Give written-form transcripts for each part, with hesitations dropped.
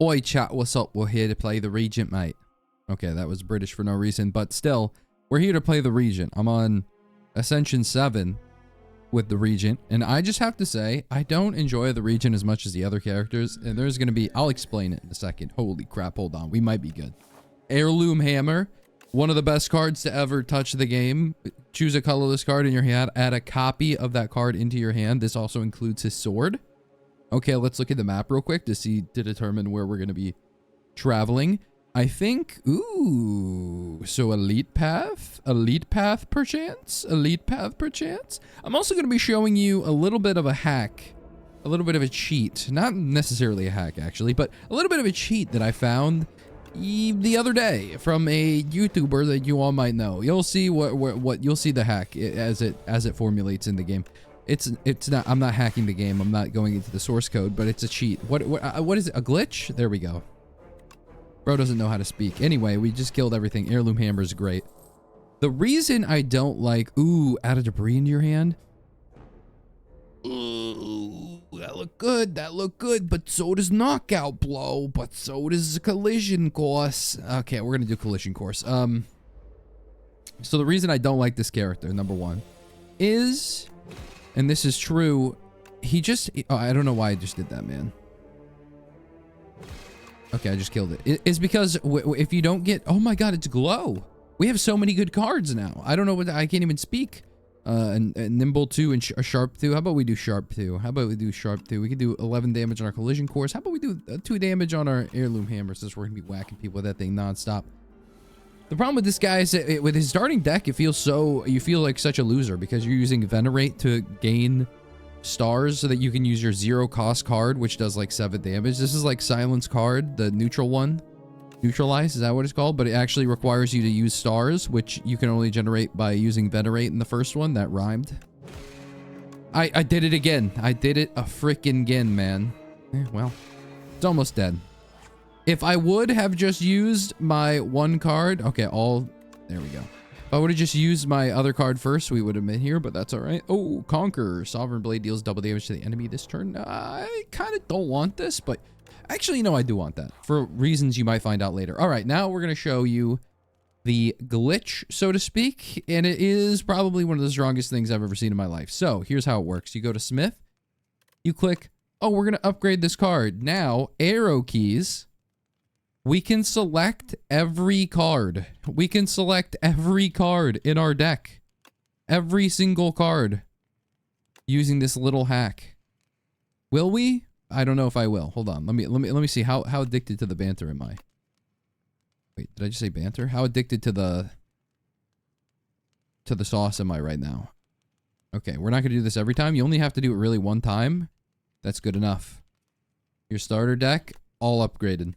Oi chat, what's up? We're here to play the Regent, mate. Okay, that was British for no reason, but still, we're here to play the Regent. I'm on Ascension 7 with the Regent, and I just have to say, I don't enjoy the Regent as much as the other characters, and there's gonna be, I'll explain it in a second. Holy crap, hold on, we might be good. Heirloom Hammer, one of the best cards to ever touch the game. Choose a colorless card in your hand, add a copy of that card into your hand. This also includes his sword. Okay, let's look at the map real quick to determine where we're gonna be traveling. I think, ooh, so elite path perchance. I'm also going to be showing you a little bit of a hack, a little bit of a cheat, not necessarily a hack actually, but a little bit of a cheat that I found the other day from a YouTuber that you all might know. You'll see what you'll see the hack as it formulates in the game. It's not, I'm not hacking the game. I'm not going into the source code, but it's a cheat. What is it? A glitch? There we go. Bro doesn't know how to speak. Anyway, we just killed everything. Heirloom Hammer is great. The reason I don't like... Ooh, add a debris into your hand. Ooh, that looked good. That looked good. But so does Knockout Blow. But so does Collision Course. Okay, we're going to do Collision Course. So the reason I don't like this character, number one, is... And this is true. He just... Oh, I don't know why I just did that, man. Okay, I just killed it. It's because if you don't get... Oh my god, it's glow. We have so many good cards now. I don't know what... I can't even speak. And Nimble 2 and Sharp 2. How about we do Sharp 2? How about we do Sharp 2? We can do 11 damage on our Collision Course. How about we do 2 damage on our Heirloom Hammer, since we're going to be whacking people with that thing nonstop. The problem with this guy is that with his starting deck, it feels so... You feel like such a loser because you're using Venerate to gain... stars so that you can use your 0 cost card, which does like 7 damage. This is like Silence card, the neutral one. Neutralize, is that what it's called? But it actually requires you to use stars, which you can only generate by using Venerate in the first one. That rhymed. I did it again. I did it a freaking again, man. Well, it's almost dead. If I would have just used my 1 card... Okay, there we go. If I would have just used my other card first, we would have been here, but that's all right. Oh, Conquer. Sovereign Blade deals double damage to the enemy this turn. I kind of don't want this, but actually, no, I do want that for reasons you might find out later. All right, now we're going to show you the glitch, so to speak, and it is probably one of the strongest things I've ever seen in my life. So here's how it works. You go to Smith, you click, oh, we're going to upgrade this card. Now, arrow keys... We can select every card. We can select every card in our deck. Every single card. Using this little hack. Will we? I don't know if I will. Hold on. Let me see how addicted to the banter am I? Wait, did I just say banter? How addicted to the sauce am I right now? Okay, we're not gonna do this every time. You only have to do it really one time. That's good enough. Your starter deck, all upgraded.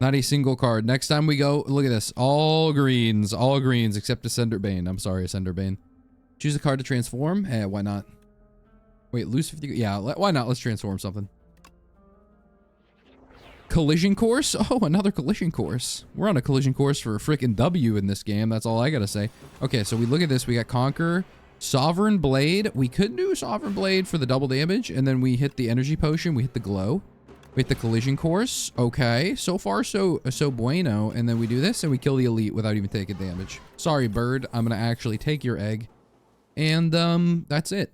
Not a single card. Next time we go, look at this. All greens except Ascender Bane. I'm sorry, Ascender Bane. Choose a card to transform. Eh, why not? Wait, lose 50. Yeah, why not? Let's transform something. Collision Course? Oh, another Collision Course. We're on a Collision Course for a freaking W in this game. That's all I gotta say. Okay, so we look at this. We got Conquer. Sovereign Blade. We could do Sovereign Blade for the double damage, and then we hit the Energy Potion. We hit the Glow. We hit the Collision Course. Okay, so far so bueno. And then we do this and we kill the elite without even taking damage. Sorry, bird. I'm gonna actually take your egg. And that's it.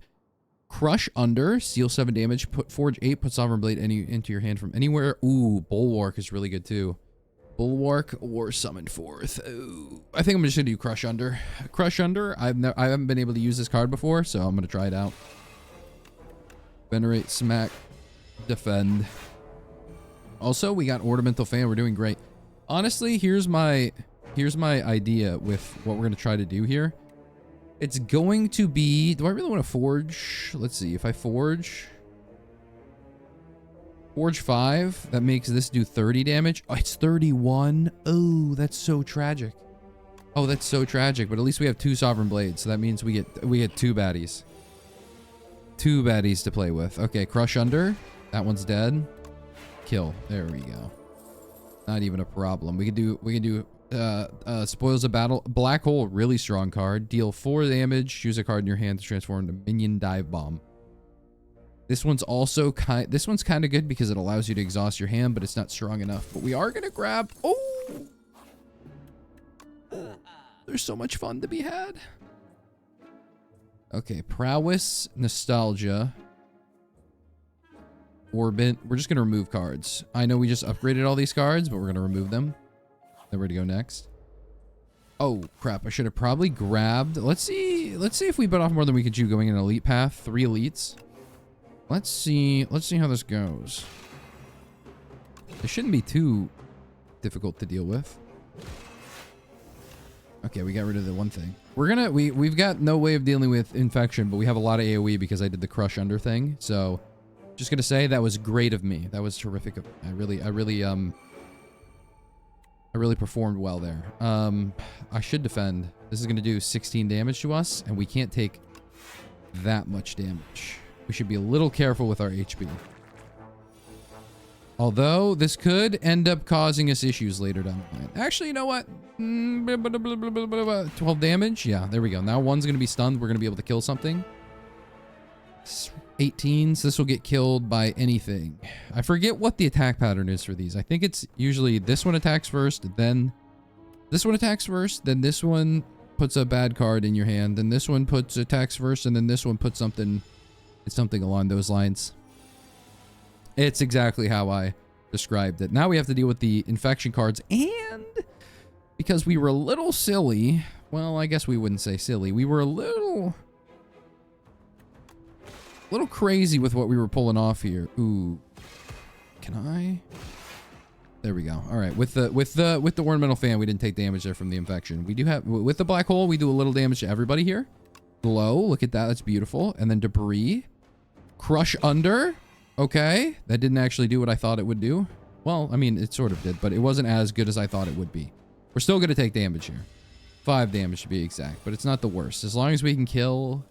Crush Under, steal 7 damage, put Forge 8, put Sovereign Blade into your hand from anywhere. Ooh, Bulwark is really good too. Bulwark or Summon Forth. Ooh, I think I'm just gonna do Crush Under. Crush Under. I haven't been able to use this card before, so I'm gonna try it out. Venerate, Smack, Defend. Also, we got Ornamental Fan. We're doing great. Honestly, here's my idea with what we're going to try to do here. It's going to be... Do I really want to forge? Let's see. If I forge... Forge 5. That makes this do 30 damage. Oh, it's 31. Oh, that's so tragic. Oh, that's so tragic. But at least we have 2 Sovereign Blades. So that means we get 2 baddies. 2 baddies to play with. Okay, Crush Under. That one's dead. Kill. There we go. Not even a problem. We can do Spoils of Battle. Black Hole, really strong card. Deal 4 damage. Choose a card in your hand to transform into Minion Dive Bomb. This one's also kind of good because it allows you to exhaust your hand, but it's not strong enough. But we are going to grab... Oh! There's so much fun to be had. Okay, prowess, nostalgia, orbit. We're just going to remove cards. I know we just upgraded all these cards, but we're going to remove them. Then we're going to go next. Oh, crap. I should have probably grabbed... Let's see if we bit off more than we could chew going in an elite path. 3 elites. Let's see how this goes. It shouldn't be too difficult to deal with. Okay, we got rid of the one thing. We've got no way of dealing with infection, but we have a lot of AoE because I did the crush under thing. So, just gonna say that was great of me. That was terrific. I really performed well there. I should defend. This is gonna do 16 damage to us, and we can't take that much damage. We should be a little careful with our HP. Although, this could end up causing us issues later down the line. Actually, you know what? 12 damage? Yeah, there we go. Now one's going to be stunned. We're going to be able to kill something. 18, so this will get killed by anything. I forget what the attack pattern is for these. I think it's usually this one attacks first, then this one attacks first, then this one puts a bad card in your hand, then this one puts attacks first, and then this one puts something... It's something along those lines. It's exactly how I described it. Now we have to deal with the infection cards, and because we were a little silly, well, I guess we wouldn't say silly. We were a little crazy with what we were pulling off here. Ooh, can I? There we go. All right, with the ornamental fan, we didn't take damage there from the infection. We do have with the black hole, we do a little damage to everybody here. Glow, look at that. That's beautiful. And then debris. Crush under. Okay. That didn't actually do what I thought it would do. Well, I mean, it sort of did, but it wasn't as good as I thought it would be. We're still going to take damage here. 5 damage to be exact, but it's not the worst. As long as we can kill...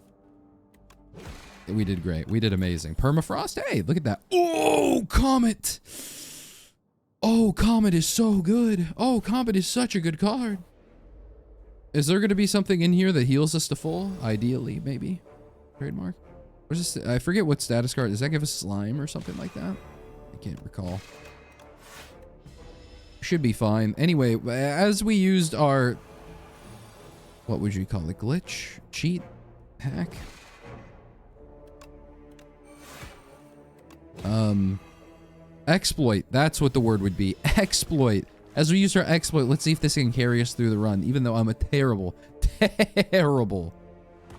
We did great. We did amazing. Permafrost? Hey, look at that. Oh, Comet! Oh, Comet is so good. Oh, Comet is such a good card. Is there going to be something in here that heals us to full? Ideally, maybe. Trademark. What is this? I forget what status card. Does that give us slime or something like that? I can't recall. Should be fine. Anyway, as we used our... What would you call it? Glitch? Cheat? Hack? Exploit. That's what the word would be. Exploit. As we use our exploit, let's see if this can carry us through the run, even though I'm a terrible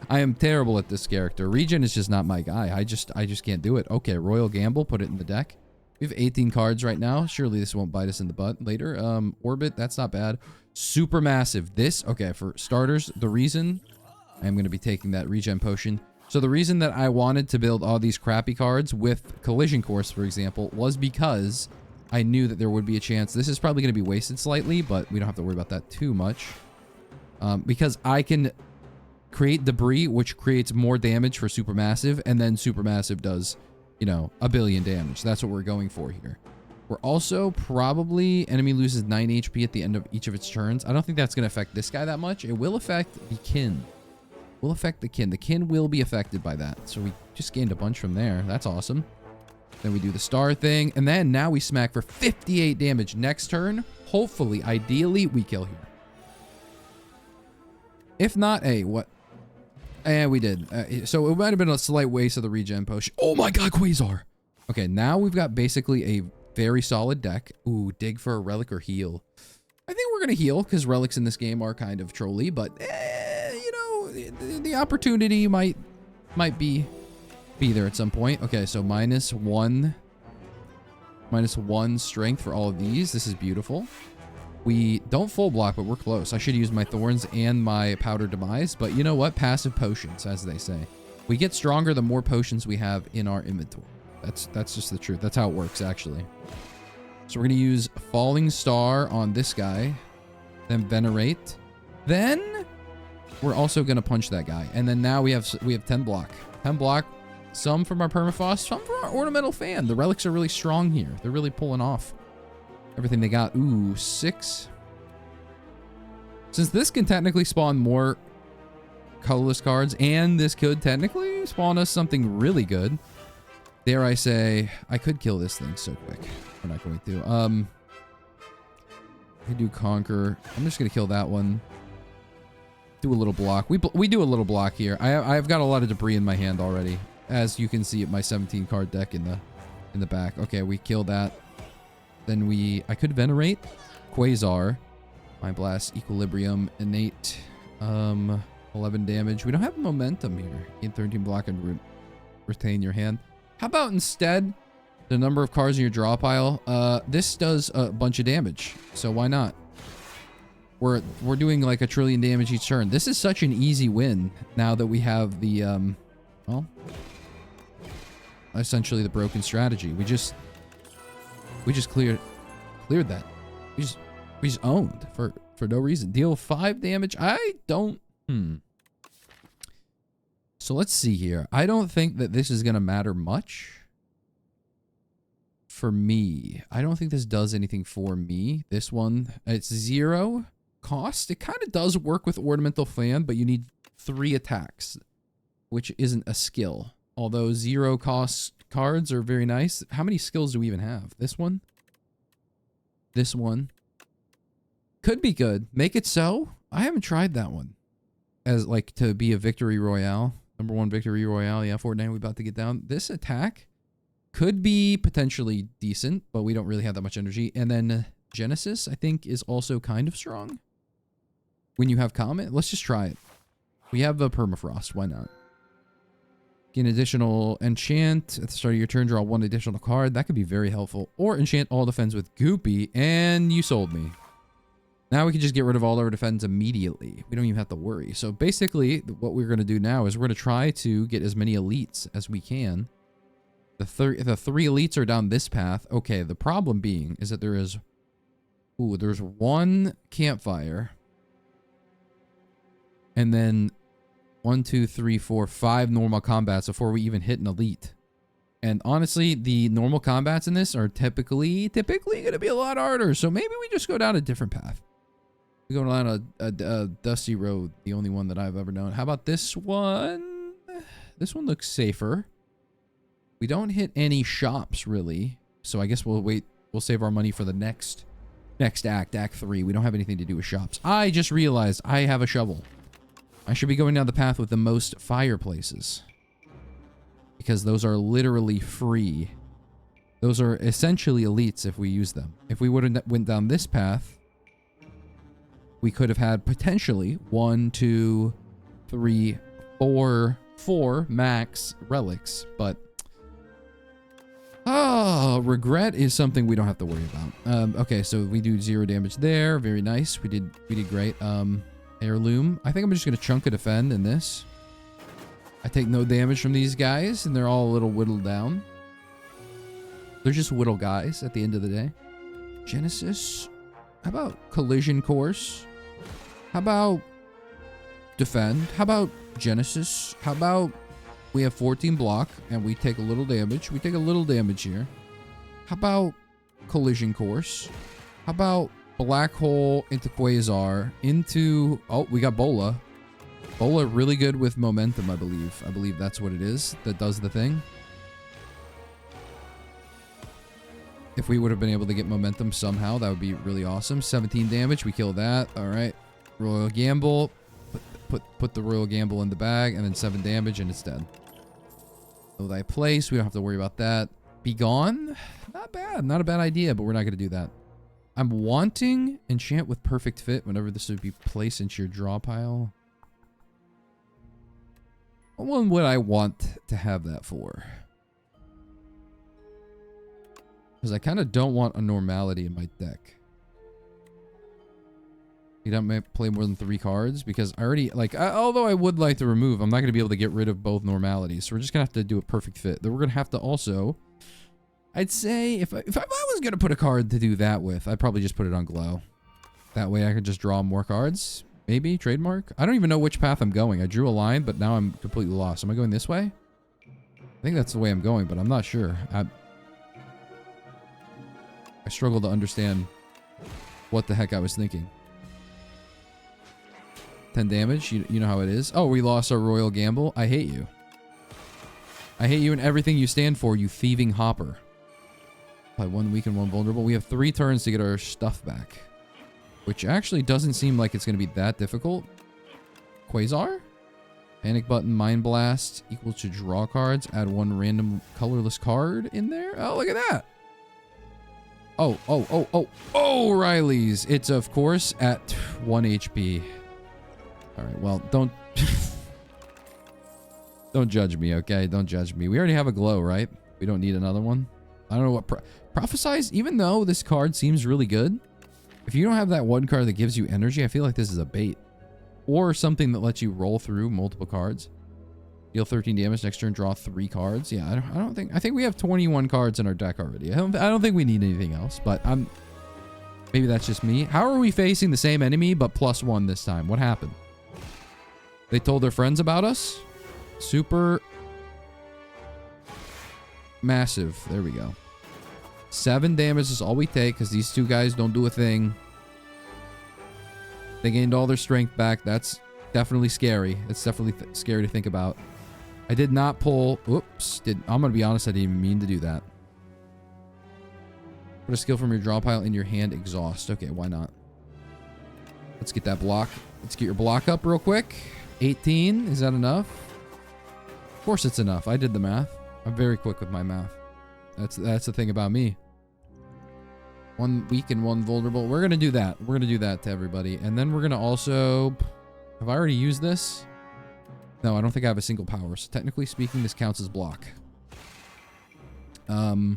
I am terrible at this character. Regent is just not my guy. I just can't do it. Okay, Royal Gamble, put it in the deck. We have 18 cards right now. Surely this won't bite us in the butt later. Orbit, that's not bad. Supermassive. This, okay, for starters, the reason I'm going to be taking that regen potion. So the reason that I wanted to build all these crappy cards with Collision Course, for example, was because I knew that there would be a chance. This is probably going to be wasted slightly, but we don't have to worry about that too much. Because I can create debris, which creates more damage for Supermassive, and then Supermassive does, you know, 1 billion damage. That's what we're going for here. We're also probably... Enemy loses 9 HP at the end of each of its turns. I don't think that's going to affect this guy that much. It will affect the kin. Will affect the kin. The kin will be affected by that. So we just gained a bunch from there. That's awesome. Then we do the star thing. And then now we smack for 58 damage next turn. Hopefully, ideally, we kill here. If not, hey, what? And we did. So it might have been a slight waste of the regen potion. Oh my god, Quasar! Okay, now we've got basically a very solid deck. Ooh, dig for a relic or heal. I think we're going to heal, because relics in this game are kind of trolly, but, you know, the opportunity might be there at some point. Okay, so -1 strength for all of these. This is beautiful. We don't full block, but we're close. I should use my thorns and my powder demise, but you know what? Passive potions, as they say. We get stronger the more potions we have in our inventory. That's just the truth. That's how it works, actually. So we're going to use Falling Star on this guy, then Venerate. Then we're also going to punch that guy. And then now we have 10 block. 10 block, some from our Permafrost, some from our Ornamental Fan. The relics are really strong here. They're really pulling off everything they got. Ooh, 6. Since this can technically spawn more colorless cards, and this could technically spawn us something really good, Dare I say, I could kill this thing so quick. We're not going to. I do Conquer. I'm just going to kill that one. Do a little block. We do a little block here. I've got a lot of debris in my hand already. As you can see at my 17 card deck in the back. Okay, we kill that. Then I could Venerate. Quasar. My Blast. Equilibrium. Innate. 11 damage. We don't have momentum here. Gain 13 block and retain your hand. How about instead the number of cards in your draw pile? This does a bunch of damage. So why not? We're doing like 1 trillion damage each turn. This is such an easy win now that we have the well, essentially the broken strategy. We just cleared that. We just owned for no reason. Deal 5 damage. I don't So let's see here. I don't think that this is going to matter much for me. I don't think this does anything for me. This one, it's 0 cost. It kind of does work with Ornamental Fan, but you need 3 attacks, which isn't a skill. Although 0 cost cards are very nice. How many skills do we even have? This one? This one? Could be good. Make it so. I haven't tried that one. As like to be a victory royale. Number 1 victory royale. Yeah, Fortnite, we about to get down. This attack could be potentially decent, but we don't really have that much energy. And then Genesis, I think, is also kind of strong. When you have Comet, let's just try it. We have a Permafrost. Why not? Gain additional enchant. At the start of your turn, draw 1 additional card. That could be very helpful. Or enchant all defense with Goopy, and you sold me. Now we can just get rid of all our defense immediately. We don't even have to worry. So basically, what we're going to do now is we're going to try to get as many elites as we can. The 3 elites are down this path. Okay, the problem being is that there is... Ooh, there's 1 campfire. And then 1, 2, 3, 4, 5 normal combats before we even hit an elite. And honestly, the normal combats in this are typically going to be a lot harder. So maybe we just go down a different path. We go down a dusty road, the only one that I've ever known. How about this one? This one looks safer. We don't hit any shops, really. So I guess we'll wait. We'll save our money for the next act, Act 3. We don't have anything to do with shops. I just realized I have a shovel. I should be going down the path with the most fireplaces. Because those are literally free. Those are essentially elites if we use them. If we would have went down this path, we could have had potentially 1, 2, 3, 4 max relics. But regret is something we don't have to worry about. Okay, so we do 0 damage there. Very nice. We did great. Heirloom. I think I'm just gonna chunk a defend in this. I take no damage from these guys, and they're all a little whittled down. They're just whittle guys at the end of the day. Genesis. How about Collision Course? How about Defend? How about Genesis? How about we have 14 block, and we take a little damage? We take a little damage here. How about Collision Course? How about Black Hole into Quasar into... Oh, we got Bola. Bola really good with momentum, I believe. I believe that's what it is that does the thing. If we would have been able to get momentum somehow, that would be really awesome. 17 damage. We kill that. All right. Royal Gamble. Put the Royal Gamble in the bag. And then 7 damage and it's dead. Know thy place. We don't have to worry about that. Be gone. Not bad. Not a bad idea, but we're not going to do that. I'm wanting enchant with perfect fit whenever this would be placed into your draw pile. What one would I want to have that for? Because I kind of don't want a normality in my deck. You don't play more than 3 cards because I already, like, although I would like to remove, I'm not going to be able to get rid of both normalities. So we're just going to have to do a perfect fit. Then we're going to have to also, I'd say if I was going to put a card to do that with, I'd probably just put it on Glow. That way I could just draw more cards. Maybe trademark. I don't even know which path I'm going. I drew a line, but now I'm completely lost. Am I going this way? I think that's the way I'm going, but I'm not sure. I struggle to understand what the heck I was thinking. 10 damage. You know how it is. Oh, we lost our Royal Gamble. I hate you. I hate you and everything you stand for, you thieving hopper. Play 1 weak and 1 vulnerable. We have 3 turns to get our stuff back. Which actually doesn't seem like it's going to be that difficult. Quasar? Panic button, Mind Blast, equal to draw cards. Add 1 random colorless card in there. Oh, look at that. Oh, Riley's. It's, of course, at 1 HP. All right, well, don't... don't judge me, okay? Don't judge me. We already have a glow, right? We don't need another one. I don't know what... Prophesize, even though this card seems really good, if you don't have that one card that gives you energy, I feel like this is a bait. Or something that lets you roll through multiple cards. Deal 13 damage next turn, draw 3 cards. Yeah, I think we have 21 cards in our deck already. I don't think we need anything else, but maybe that's just me. How are we facing the same enemy, but +1 this time? What happened? They told their friends about us? Super massive. There we go. 7 damage is all we take because these 2 guys don't do a thing. They gained all their strength back. That's definitely scary. It's definitely scary to think about. I did not pull... Oops. I'm going to be honest. I didn't even mean to do that. Put a skill from your draw pile in your hand. Exhaust. Okay, why not? Let's get that block. Let's get your block up real quick. 18. Is that enough? Of course it's enough. I did the math. I'm very quick with my math. That's the thing about me. 1 weak and 1 vulnerable. We're going to do that. We're going to do that to everybody. And then we're going to also... Have I already used this? No, I don't think I have a single power. So technically speaking, this counts as block. Yeah.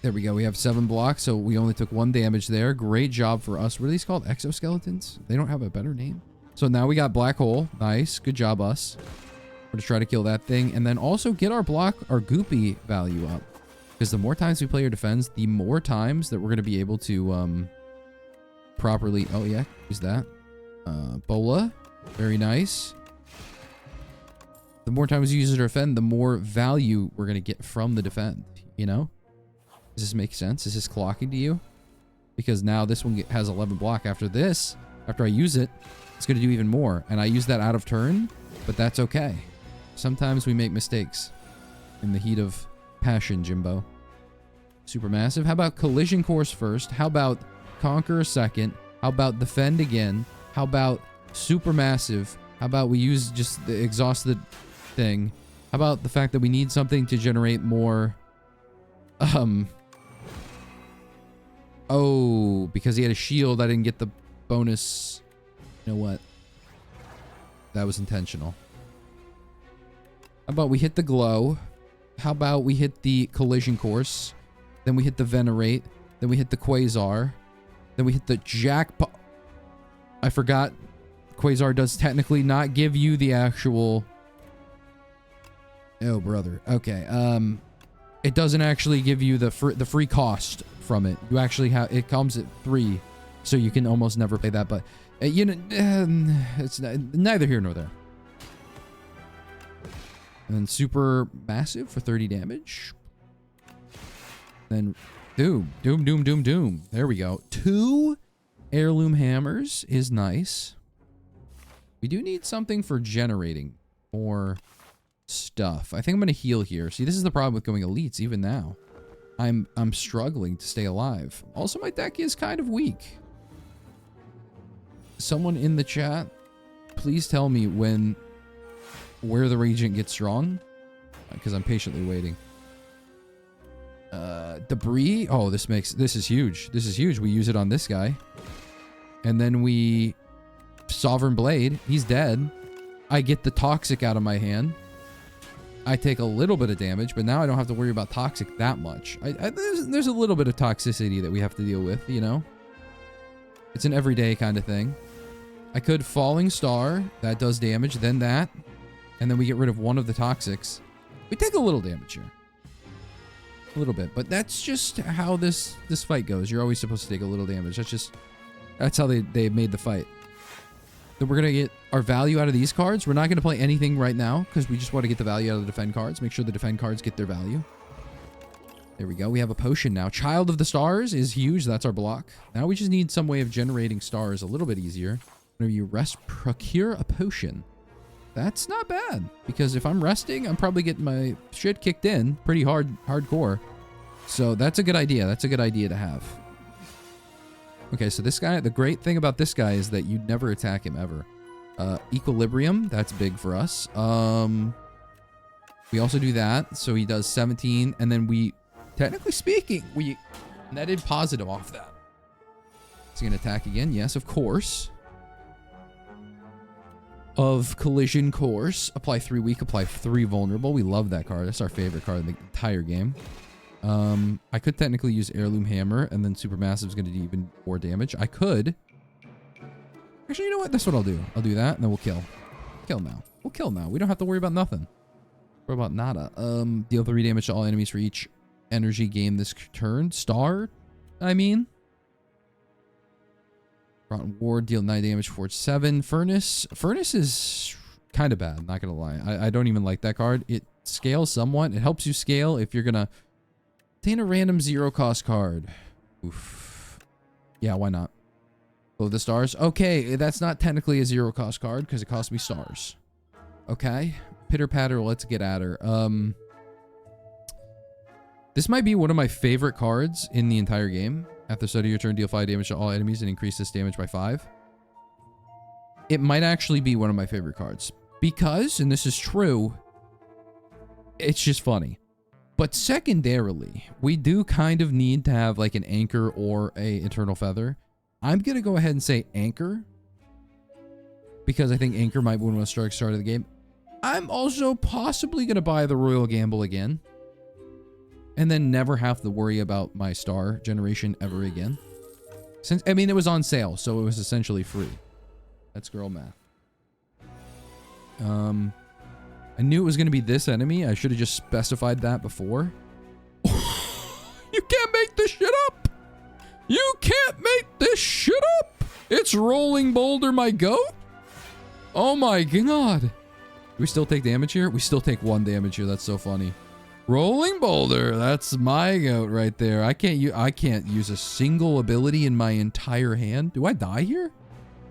There we go. We have 7 blocks, so we only took 1 damage there. Great job for us. What are these called? Exoskeletons? They don't have a better name. So now we got black hole. Nice. Good job, us. We're going to try to kill that thing. And then also get our block, our goopy value up. Because the more times we play your defense, the more times that we're going to be able to properly... Oh, yeah. Use that. Bola. Very nice. The more times you use it to defend, the more value we're going to get from the defend. You know? Does this make sense? Is this clocking to you? Because now this one has 11 block. After this, after I use it, it's going to do even more. And I use that out of turn, but that's okay. Sometimes we make mistakes in the heat of passion, Jimbo. Supermassive. How about collision course first? How about conquer second? How about defend again? How about supermassive? How about we use just the exhausted thing? How about the fact that we need something to generate more... Oh, because he had a shield, I didn't get the bonus. You know what? That was intentional. How about we hit the glow? How about we hit the collision course? Then we hit the venerate. Then we hit the quasar. Then we hit the jackpot. I forgot. Quasar does technically not give you the actual... Oh, brother. Okay. It doesn't actually give you the free cost from it. You actually have... It comes at 3. So you can almost never pay that. But, you know... it's neither here nor there. And then super massive for 30 damage. Then doom. Doom, doom, doom, doom. There we go. 2 heirloom hammers is nice. We do need something for generating more stuff. I think I'm going to heal here. See, this is the problem with going elites even now. I'm struggling to stay alive. Also, my deck is kind of weak. Someone in the chat, please tell me where the Regent gets strong, because I'm patiently waiting. Debris. Oh, this is huge. This is huge. We use it on this guy. And then we Sovereign Blade. He's dead. I get the toxic out of my hand. I take a little bit of damage, but now I don't have to worry about toxic that much. There's a little bit of toxicity that we have to deal with, you know? It's an everyday kind of thing. I could Falling Star. That does damage. Then that. And then we get rid of one of the toxics. We take a little damage here. A little bit. But that's just how this fight goes. You're always supposed to take a little damage. That's how they made the fight. Then we're going to get our value out of these cards. We're not going to play anything right now because we just want to get the value out of the defend cards. Make sure the defend cards get their value. There we go. We have a potion now. Child of the Stars is huge. That's our block. Now we just need some way of generating stars a little bit easier. Whenever you rest, procure a potion. That's not bad, because if I'm resting, I'm probably getting my shit kicked in pretty hardcore. So that's a good idea. That's a good idea to have. Okay, so this guy, the great thing about this guy is that you'd never attack him ever. Equilibrium, that's big for us. We also do that, so he does 17, and then we, technically speaking, we netted positive off that. Is he gonna attack again? Yes, of course. Of collision course. Apply 3 weak, apply 3 vulnerable. We love that card. That's our favorite card in the entire game. I could technically use heirloom hammer, and then supermassive is going to do even more damage. I could. Actually, you know what? That's what I'll do. I'll do that, and then we'll kill. Kill now. We'll kill now. We don't have to worry about nothing. What about nada? Deal 3 damage to all enemies for each energy gained this turn. Star, I mean. Rotten Ward, deal 9 damage for 7. Furnace. Furnace is kind of bad, not going to lie. I don't even like that card. It scales somewhat. It helps you scale if you're going to obtain a random 0-cost card. Oof. Yeah, why not? Blow the stars. Okay, that's not technically a 0-cost card because it costs me stars. Okay. Pitter patter, let's get at her. This might be one of my favorite cards in the entire game. At the start of your turn, deal 5 damage to all enemies and increase this damage by 5. It might actually be one of my favorite cards. Because, and this is true, it's just funny. But secondarily, we do kind of need to have like an anchor or a eternal feather. I'm going to go ahead and say anchor. Because I think anchor might be one of the strikes start of the game. I'm also possibly going to buy the Royal Gamble again. And then never have to worry about my star generation ever again. Since, I mean, it was on sale, so it was essentially free. That's girl math. I knew it was going to be this enemy. I should have just specified that before. You can't make this shit up! You can't make this shit up! It's Rolling Boulder, my goat? Oh my god. Do we still take damage here? We still take 1 damage here. That's so funny. Rolling Boulder, that's my goat right there. I can't use a single ability in my entire hand. Do I die here?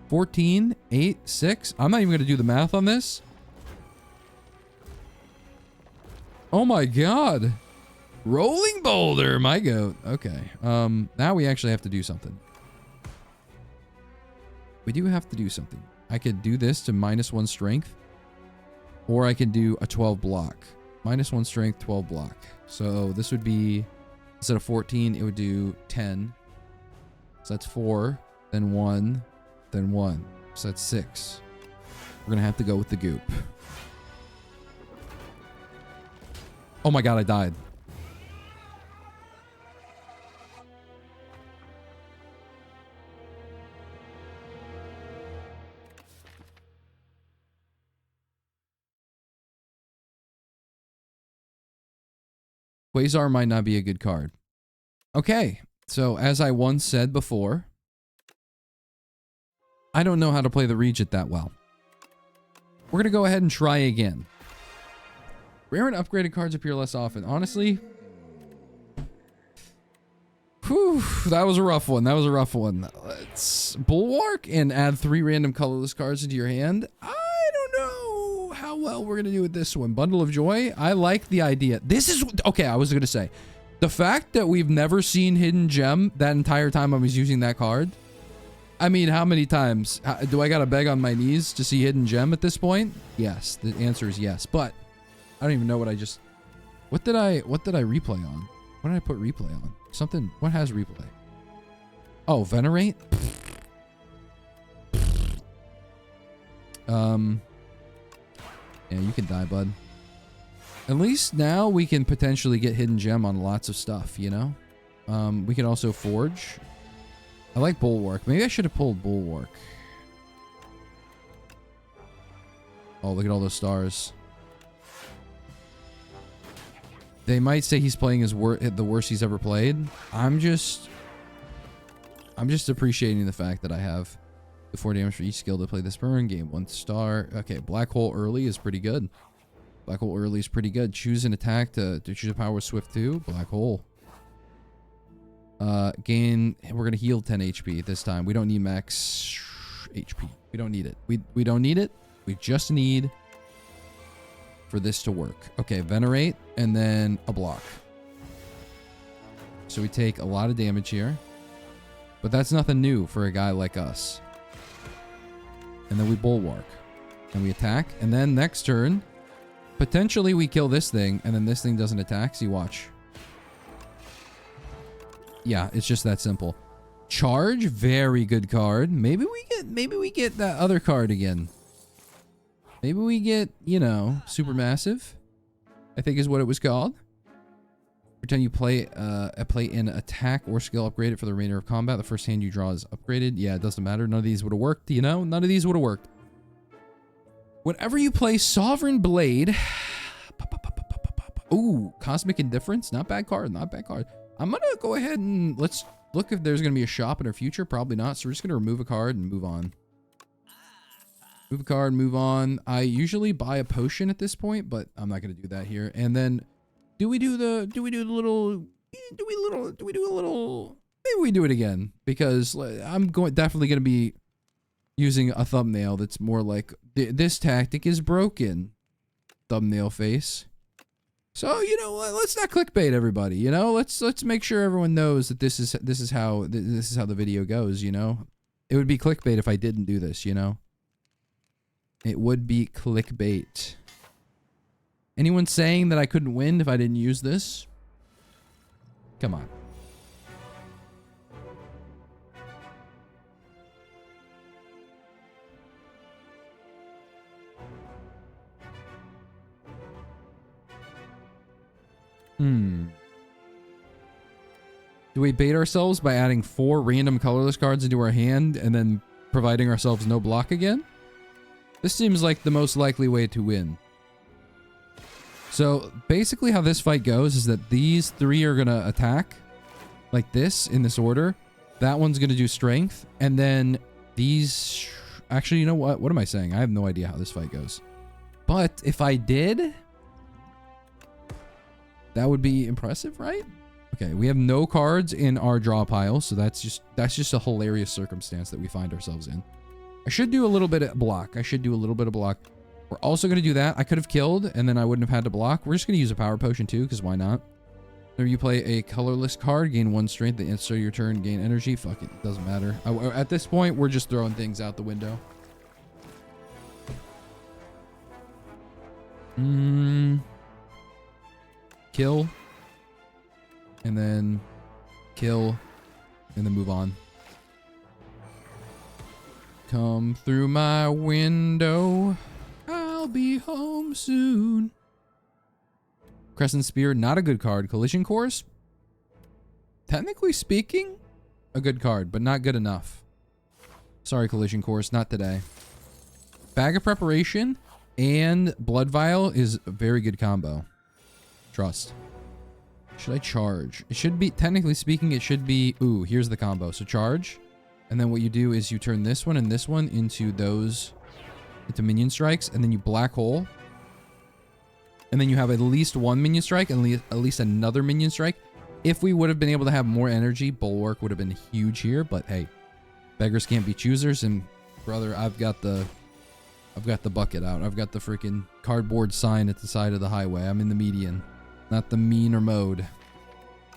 14, 8, 6. I'm not even going to do the math on this. Oh my god. Rolling Boulder, my goat. Okay. Now we actually have to do something. We do have to do something. I could do this to -1 strength. Or I can do a 12 block. -1 strength, 12 block. So this would be, instead of 14, it would do 10. So that's 4, then 1, then 1. So that's 6. We're going to have to go with the goop. Oh my god, I died. Quasar might not be a good card. Okay, so as I once said before, I don't know how to play the Regent that well. We're going to go ahead and try again. Rare and upgraded cards appear less often. Honestly, whew, that was a rough one. That was a rough one. Let's Bulwark and add 3 random colorless cards into your hand. I don't know how well we're going to do with this one. Bundle of Joy. I like the idea. This is... Okay, I was going to say. The fact that we've never seen Hidden Gem that entire time I was using that card. I mean, how many times? Do I got to beg on my knees to see Hidden Gem at this point? Yes. The answer is yes. But I don't even know what I just... What did I replay on? What did I put replay on? Something... What has replay? Oh, Venerate? Yeah, you can die, bud. At least now we can potentially get Hidden Gem on lots of stuff, you know? We can also Forge. I like Bulwark. Maybe I should have pulled Bulwark. Oh, look at all those stars. They might say he's playing his the worst he's ever played. I'm just appreciating the fact that I have the 4 damage for each skill to play this burn game. 1 star. Okay, Black Hole early is pretty good. Black Hole early is pretty good. Choose an attack to choose a power with Swift 2. Black Hole. Gain... We're going to heal 10 HP this time. We don't need max HP. We don't need it. We don't need it. We just need for this to work. Okay, venerate and then a block. So we take a lot of damage here. But that's nothing new for a guy like us. And then we bulwark. And we attack. And then next turn, potentially we kill this thing. And then this thing doesn't attack. See, watch. Yeah, it's just that simple. Charge, very good card. Maybe we get that other card again. Maybe we get, you know, Supermassive, I think is what it was called. Pretend you play an attack or skill upgraded for the remainder of combat. The first hand you draw is upgraded. Yeah, it doesn't matter. None of these would have worked, you know? None of these would have worked. Whenever you play Sovereign Blade... Ooh, Cosmic Indifference. Not bad card, not bad card. I'm going to go ahead and let's look if there's going to be a shop in our future. Probably not. So we're just going to remove a card and move on. Move a card, move on. I usually buy a potion at this point, but I'm not going to do that here. And then do we do a little, maybe we do it again, because I'm definitely going to be using a thumbnail that's more like this tactic is broken thumbnail face. So, you know, let's not clickbait everybody, you know? Let's make sure everyone knows that this is how the video goes, you know? It would be clickbait if I didn't do this, you know? It would be clickbait. Anyone saying that I couldn't win if I didn't use this? Come on. Do we bait ourselves by adding 4 random colorless cards into our hand and then providing ourselves no block again? This seems like the most likely way to win. So basically how this fight goes is that these 3 are going to attack like this in this order. That one's going to do strength. And then these... Actually, you know what? What am I saying? I have no idea how this fight goes. But if I did... That would be impressive, right? Okay, we have no cards in our draw pile, so that's just a hilarious circumstance that we find ourselves in. I should do a little bit of block. We're also going to do that. I could have killed, and then I wouldn't have had to block. We're just going to use a power potion too, because why not? Whenever you play a colorless card, gain 1 strength. At the start of your turn, gain energy. Fuck it, doesn't matter. At this point, we're just throwing things out the window. Kill. And then kill. And then move on. Come through my window. I'll be home soon. Crescent Spear, not a good card. Collision Course, technically speaking, a good card, but not good enough. Sorry, Collision Course, not today. Bag of Preparation and Blood Vial is a very good combo. Trust. Should I charge? It should be, technically speaking, it should be... Ooh, here's the combo. So charge. And then what you do is you turn this one and this one into those... into minion strikes. And then you black hole. And then you have at least 1 minion strike and at least another minion strike. If we would have been able to have more energy, Bulwark would have been huge here. But hey, beggars can't be choosers. And brother, I've got the bucket out. I've got the freaking cardboard sign at the side of the highway. I'm in the median, not the meaner mode.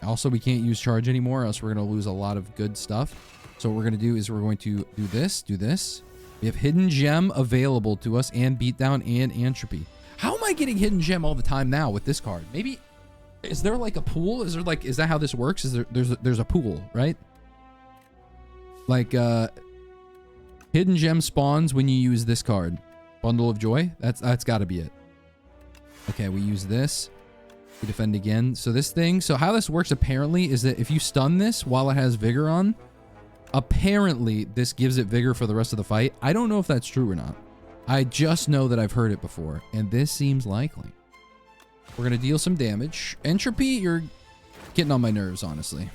Also, we can't use charge anymore, or else we're going to lose a lot of good stuff. So what we're going to do is we're going to do this. We have Hidden Gem available to us, and Beatdown and Entropy. How am I getting Hidden Gem all the time now with this card? Maybe, is there like a pool? Is that how this works? There's a pool, right? Like, Hidden Gem spawns when you use this card. Bundle of Joy? That's got to be it. Okay, we use this. We defend again. So this thing, so how this works apparently is that if you stun this while it has Vigor on, apparently this gives it Vigor for the rest of the fight. I don't know if that's true or not. I just know that I've heard it before, and this seems likely. We're going to deal some damage. Entropy, you're getting on my nerves, honestly.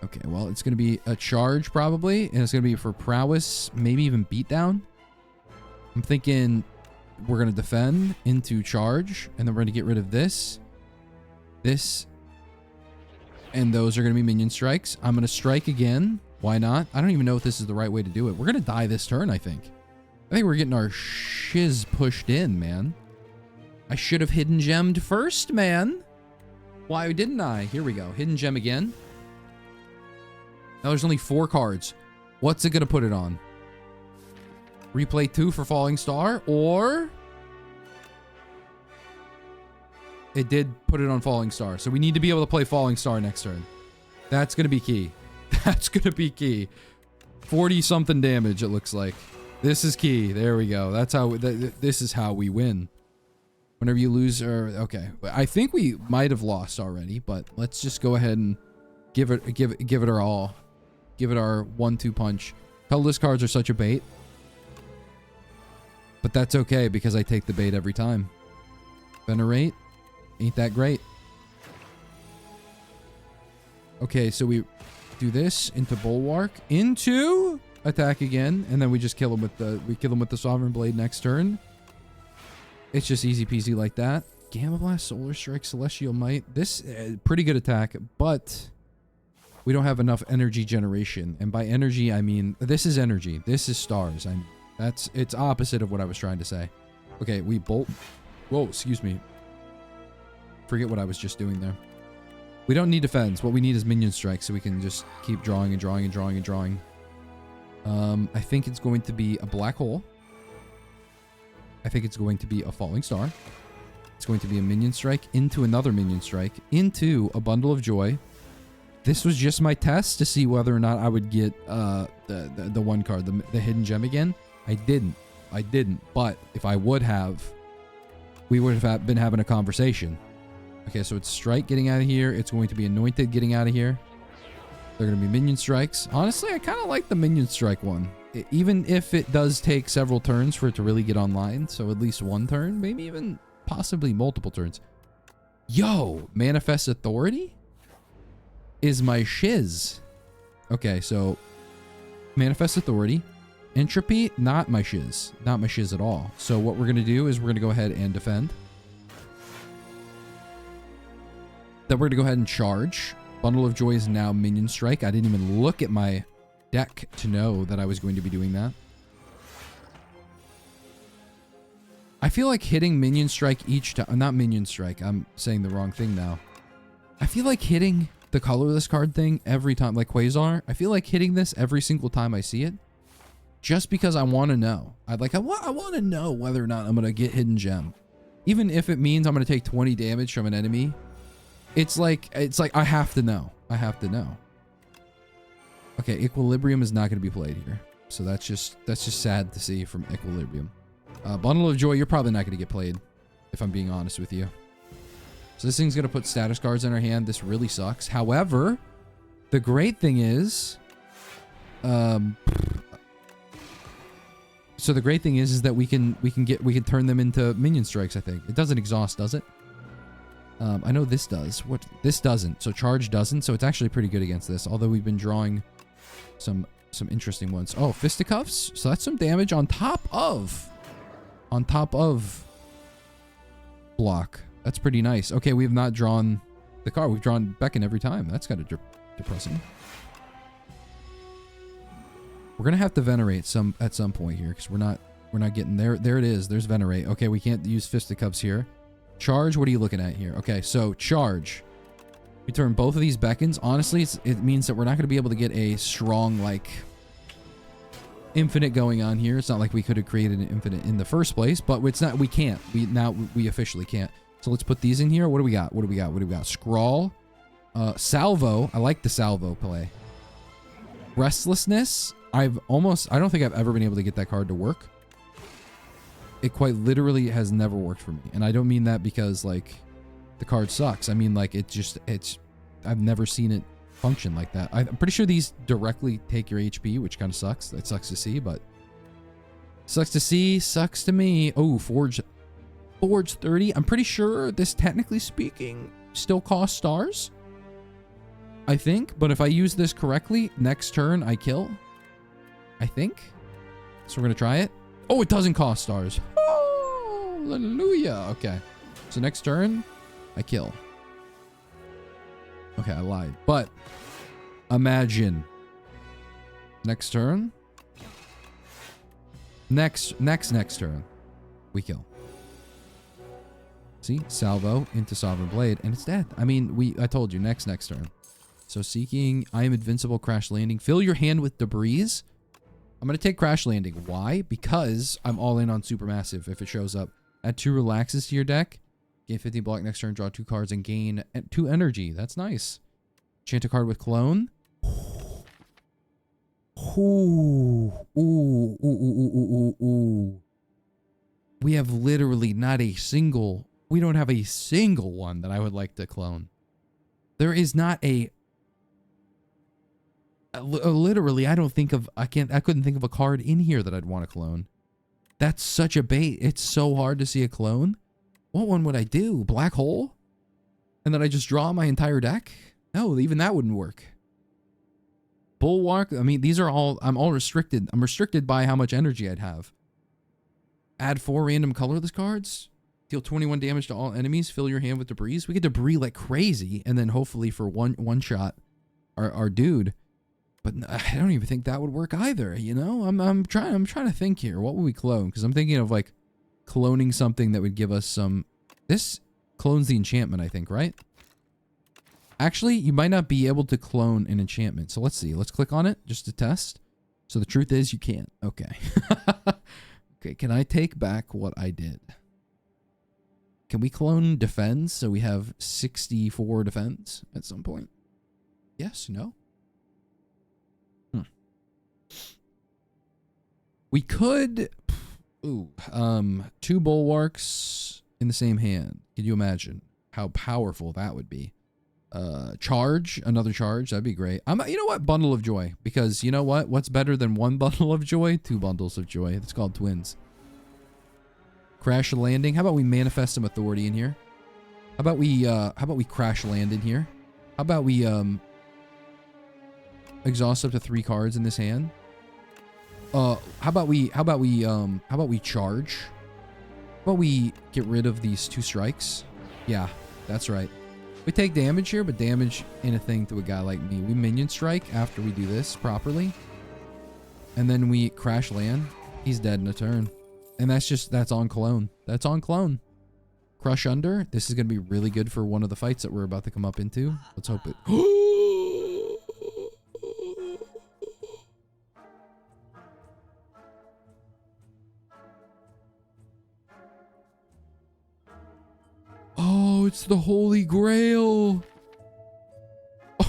Okay, well, it's going to be a charge probably, and it's going to be for prowess, maybe even beatdown. I'm thinking we're going to defend into charge, and then we're going to get rid of this, and those are going to be minion strikes. I'm going to strike again. Why not? I don't even know if this is the right way to do it. We're going to die this turn, I think. I think we're getting our shiz pushed in, man. I should have hidden gemmed first, man. Why didn't I? Here we go. Hidden gem again. Now there's only 4 cards. What's it gonna put it on? Replay 2 for Falling Star, or... It did put it on Falling Star. So we need to be able to play Falling Star next turn. That's gonna be key. That's gonna be key. 40-something damage, it looks like. This is key. There we go. That's how... This is how we win. Whenever you lose, or... Okay. I think we might have lost already, but let's just go ahead and give it our all. Give it our 1-2 punch. Colorless cards are such a bait. But that's okay, because I take the bait every time. Venerate. Ain't that great. Okay, so we do this into Bulwark, into attack again, and then we just kill him with the Sovereign Blade next turn. It's just easy peasy like that. Gamma Blast, Solar Strike, Celestial Might. This pretty good attack, but we don't have enough energy generation. And by energy, I mean this is energy. This is stars. It's opposite of what I was trying to say. Okay, we bolt. Whoa, excuse me. Forget what I was just doing there. We don't need defense. What we need is minion strike, so we can just keep drawing and drawing and drawing and drawing. I think it's going to be a black hole. I think it's going to be a falling star. It's going to be a minion strike into another minion strike into a bundle of joy. This was just my test to see whether or not I would get the one card, the hidden gem again. I didn't. But if I would have, we would have been having a conversation. Okay, so it's strike getting out of here. It's going to be anointed getting out of here. They're going to be minion strikes. Honestly, I kind of like the minion strike one. Even if it does take several turns for it to really get online. So at least one turn, maybe even possibly multiple turns. Yo, Manifest Authority is my shiz. Okay, so Manifest Authority. Entropy, not my shiz. Not my shiz at all. So what we're going to do is we're going to go ahead and defend. Then we're going to go ahead and charge. Bundle of Joy is now minion strike. I didn't even look at my deck to know that I was going to be doing that. I feel like hitting minion strike each time. Not minion strike. I'm saying the wrong thing now. I feel like hitting the colorless card thing every time, like Quasar. I feel like hitting this every single time I see it. Just because I want to know. I want to know whether or not I'm going to get hidden gem. Even if it means I'm going to take 20 damage from an enemy. It's like I have to know. I have to know. Okay, Equilibrium is not going to be played here. So that's just sad to see from Equilibrium. Bundle of Joy, you're probably not going to get played, if I'm being honest with you. So this thing's going to put status cards in our hand. This really sucks. However, the great thing is... So the great thing is that we can turn them into minion strikes, I think. It doesn't exhaust, does it? I know this does. What this doesn't. So charge doesn't. So it's actually pretty good against this. Although we've been drawing some interesting ones. Oh, fisticuffs. So that's some damage on top of block. That's pretty nice. Okay, we have not drawn the card. We've drawn Beckon every time. That's kind of depressing. We're gonna have to venerate at some point here because we're not getting there. There it is. There's venerate. Okay, we can't use fisticuffs here. Charge, what are you looking at here? Okay, so charge. We turn both of these beckons. Honestly, it means that we're not going to be able to get a strong, like, infinite going on here. It's not like we could have created an infinite in the first place, but it's not, we can't. We officially can't. So let's put these in here. What do we got? What do we got? Scrawl. Salvo. I like the salvo play. Restlessness. I don't think I've ever been able to get that card to work. It quite literally has never worked for me. And I don't mean that because, like, the card sucks. I mean, like, I've never seen it function like that. I'm pretty sure these directly take your HP, which kind of sucks. That sucks to see, but sucks to see, sucks to me. Oh, Forge 30. I'm pretty sure this, technically speaking, still costs stars. I think. But if I use this correctly, next turn I kill. I think. So we're going to try it. Oh, it doesn't cost stars. Oh, hallelujah. Okay. So next turn, I kill. Okay, I lied. But imagine. Next turn. Next turn, we kill. See, salvo into Sovereign Blade, and it's dead. I mean, I told you, next turn. So seeking, I am invincible, crash landing. Fill your hand with debris. I'm going to take crash landing. Why? Because I'm all in on supermassive if it shows up. Add 2 relaxes to your deck. Gain 50 block next turn, draw 2 cards, and gain 2 energy. That's nice. Enchant a card with clone. Ooh. We have literally not a single... We don't have a single one that I would like to clone. There is not a... literally, I couldn't think of a card in here that I'd want to clone. That's such a bait. It's so hard to see a clone. What one would I do? Black hole? And then I just draw my entire deck? No, even that wouldn't work. Bulwark, I mean, these are all, I'm all restricted. I'm restricted by how much energy I'd have. Add 4 random colorless cards. Deal 21 damage to all enemies. Fill your hand with debris. We get debris like crazy. And then hopefully for one shot, our dude. But I don't even think that would work either, you know? I'm trying to think here. What would we clone? Because I'm thinking of like cloning something that would give us some... This clones the enchantment, I think, right? Actually, you might not be able to clone an enchantment. So let's see. Let's click on it just to test. So the truth is you can't. Okay. Okay, can I take back what I did? Can we clone defense so we have 64 defense at some point? Yes, no? We could... Ooh, 2 bulwarks in the same hand. Can you imagine how powerful that would be? Charge, another charge, that'd be great. You know what? Bundle of joy. Because you know what? What's better than 1 bundle of joy? 2 bundles of joy. It's called twins. Crash landing. How about we manifest some authority in here? How about we crash land in here? How about we exhaust up to 3 cards in this hand? How about we charge? How about we get rid of these 2 strikes? Yeah, that's right. We take damage here, but damage ain't a thing to a guy like me. We minion strike after we do this properly. And then we crash land. He's dead in a turn. And that's on clone. That's on clone. Crush under. This is going to be really good for one of the fights that we're about to come up into. Let's hope it... Oh, it's the Holy Grail.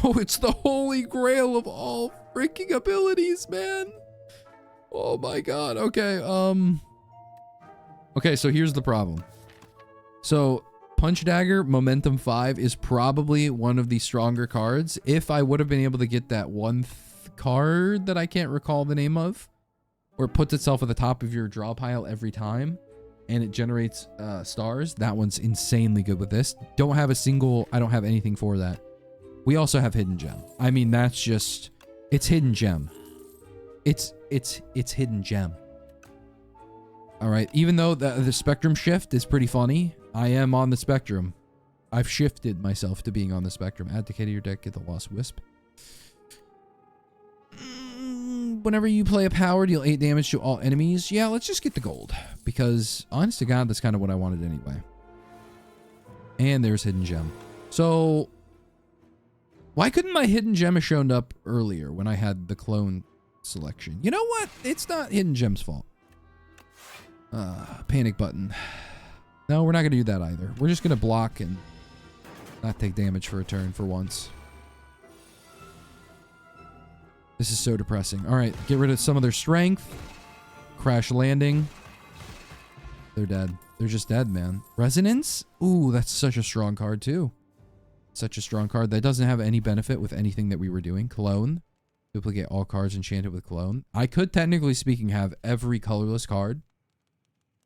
Oh, it's the Holy Grail of all freaking abilities, man. Oh my god. Okay, okay, so here's the problem. So, Punch Dagger Momentum 5 is probably one of the stronger cards. If I would have been able to get that one card that I can't recall the name of, where it puts itself at the top of your draw pile every time, and it generates stars. That one's insanely good with this. I don't have anything for that. We also have Hidden Gem. I mean, that's just, it's Hidden Gem. It's Hidden Gem. All right, even though the spectrum shift is pretty funny, I am on the spectrum. I've shifted myself to being on the spectrum. Add decay to your deck, get the Lost Wisp. Whenever you play a power, deal 8 damage to all enemies. Yeah, let's just get the gold. Because, honest to God, that's kind of what I wanted anyway. And there's Hidden Gem. So, why couldn't my Hidden Gem have shown up earlier when I had the clone selection? You know what? It's not Hidden Gem's fault. Panic button. No, we're not going to do that either. We're just going to block and not take damage for a turn for once. This is so depressing. All right, get rid of some of their strength. Crash landing. They're dead. They're just dead, man. Resonance? Ooh, that's such a strong card, too. Such a strong card that doesn't have any benefit with anything that we were doing. Clone. Duplicate all cards enchanted with clone. I could, technically speaking, have every colorless card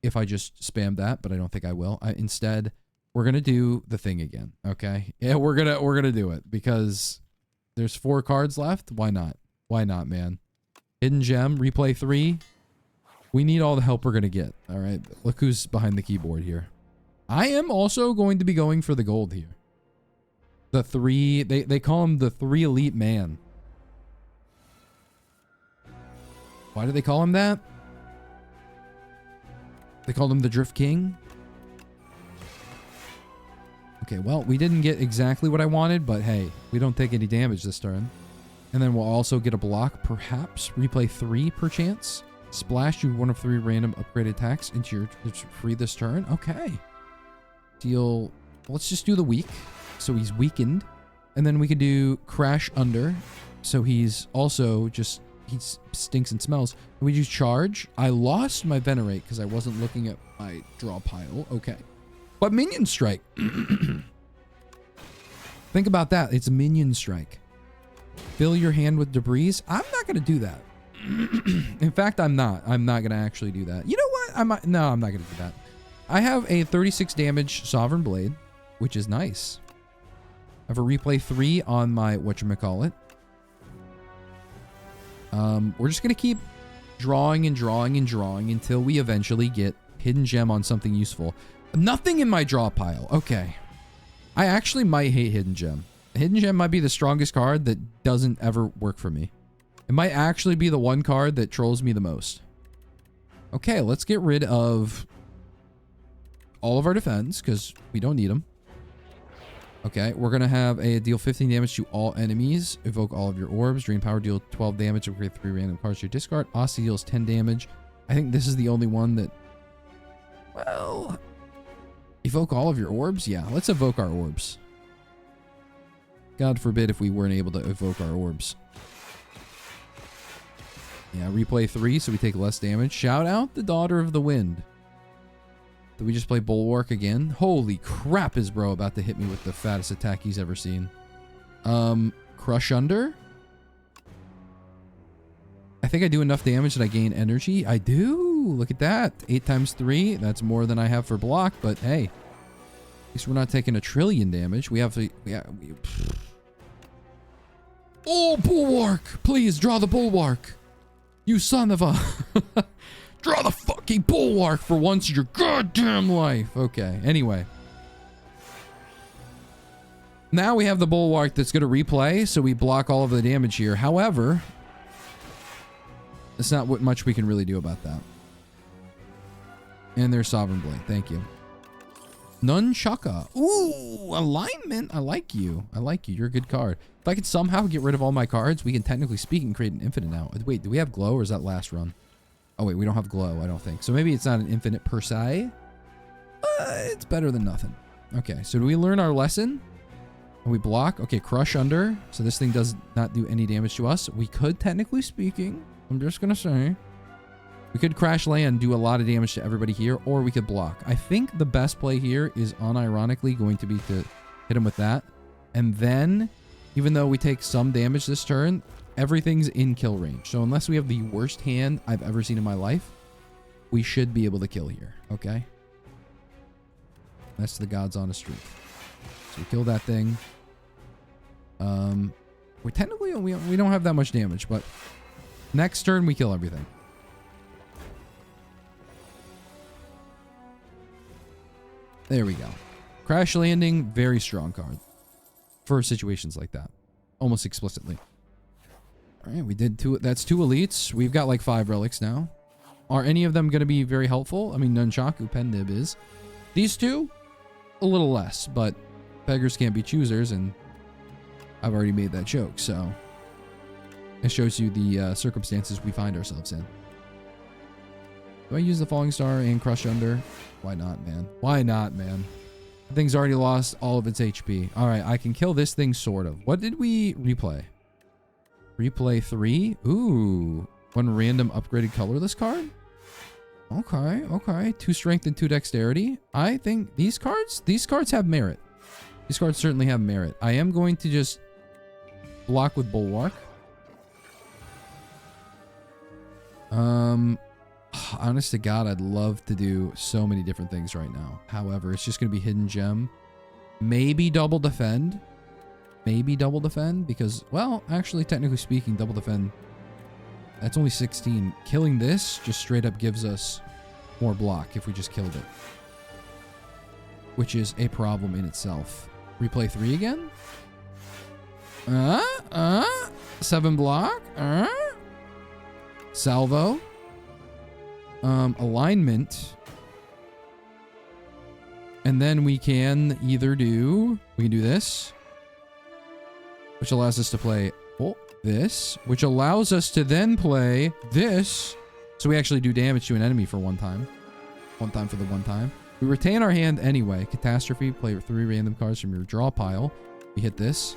if I just spammed that, but I don't think I will. Instead, we're going to do the thing again, okay? Yeah, we're gonna do it because there's 4 cards left. Why not? Why not, man? Hidden Gem, replay 3. We need all the help we're going to get. All right. Look who's behind the keyboard here. I am also going to be going for the gold here. The 3, they call him the 3 elite man. Why do they call him that? They called him the Drift King. Okay, well, we didn't get exactly what I wanted, but hey, we don't take any damage this turn. And then we'll also get a block, perhaps. Replay 3 per chance. Splash you 1 of 3 random upgraded attacks into your free this turn. Okay. Deal. Let's just do the weak. So he's weakened. And then we could do Crash Under. So he's also just, he stinks and smells. And we use Charge. I lost my Venerate because I wasn't looking at my draw pile. Okay. But Minion Strike. Think about that. It's a Minion Strike. Fill your hand with debris. I'm not going to do that. In fact, I'm not going to actually do that. You know what? No, I'm not going to do that. I have a 36 damage Sovereign Blade, which is nice. I have a replay 3 on my whatchamacallit. We're just going to keep drawing and drawing and drawing until we eventually get Hidden Gem on something useful. Nothing in my draw pile. Okay. I actually might hate Hidden Gem. Hidden Gem might be the strongest card that doesn't ever work for me. It might actually be the one card that trolls me the most. Okay, let's get rid of all of our defense because we don't need them. Okay, we're going to have a deal 15 damage to all enemies. Evoke all of your orbs. Drain power, deal 12 damage. Upgrade 3 random cards to your discard. Aussie deals 10 damage. I think this is the only one that... Well... Evoke all of your orbs? Yeah, let's evoke our orbs. God forbid if we weren't able to evoke our orbs. Yeah, replay 3 so we take less damage. Shout out the Daughter of the Wind. Did we just play Bulwark again? Holy crap, is bro about to hit me with the fattest attack he's ever seen. Crush Under? I think I do enough damage that I gain energy. I do. Look at that. 8 times 3. That's more than I have for block, but hey. At least we're not taking a trillion damage. We have to... Yeah, oh, Bulwark! Please, draw the Bulwark. You son of a... Draw the fucking Bulwark for once in your goddamn life. Okay, anyway. Now we have the Bulwark that's going to replay, so we block all of the damage here. However... It's not what much we can really do about that. And there's Sovereign Blade. Thank you. Nunchaka. Ooh, alignment. I like you. I like you. You're a good card. If I could somehow get rid of all my cards, we can technically speak and create an infinite now. Wait, do we have glow or is that last run? Oh, wait, we don't have glow, I don't think. So maybe it's not an infinite per se. It's better than nothing. Okay, so do we learn our lesson? We block. Okay, Crush Under. So this thing does not do any damage to us. We could, technically speaking... I'm just going to say, we could Crash Land, do a lot of damage to everybody here, or we could block. I think the best play here is unironically going to be to hit him with that. And then, even though we take some damage this turn, everything's in kill range. So unless we have the worst hand I've ever seen in my life, we should be able to kill here, okay? That's the God's honest truth. So we kill that thing. We technically, we don't have that much damage, but... Next turn, we kill everything. There we go. Crash Landing, very strong card. For situations like that. Almost explicitly. Alright, we did 2. That's 2 elites. We've got like 5 relics now. Are any of them going to be very helpful? I mean, Nunchaku Pendib is. These 2, a little less. But beggars can't be choosers, and I've already made that joke, so... It shows you the circumstances we find ourselves in. Do I use the Falling Star and Crush Under? Why not, man? Why not, man? The thing's already lost all of its HP. Alright, I can kill this thing, sort of. What did we replay? Replay 3? Ooh. 1 random upgraded colorless card? Okay, okay. 2 strength and 2 dexterity. I think these cards have merit. These cards certainly have merit. I am going to just block with Bulwark. Honest to God, I'd love to do so many different things right now. However, it's just going to be Hidden Gem. Maybe double defend. Maybe double defend because, well, actually, technically speaking, double defend. That's only 16. Killing this just straight up gives us more block if we just killed it. Which is a problem in itself. Replay 3 again? 7 block? Salvo. Alignment. And then we can either do this, which allows us to play this, which allows us to then play this. So we actually do damage to an enemy for one time. One time for the one time. We retain our hand anyway. Catastrophe, play 3 random cards from your draw pile. We hit this.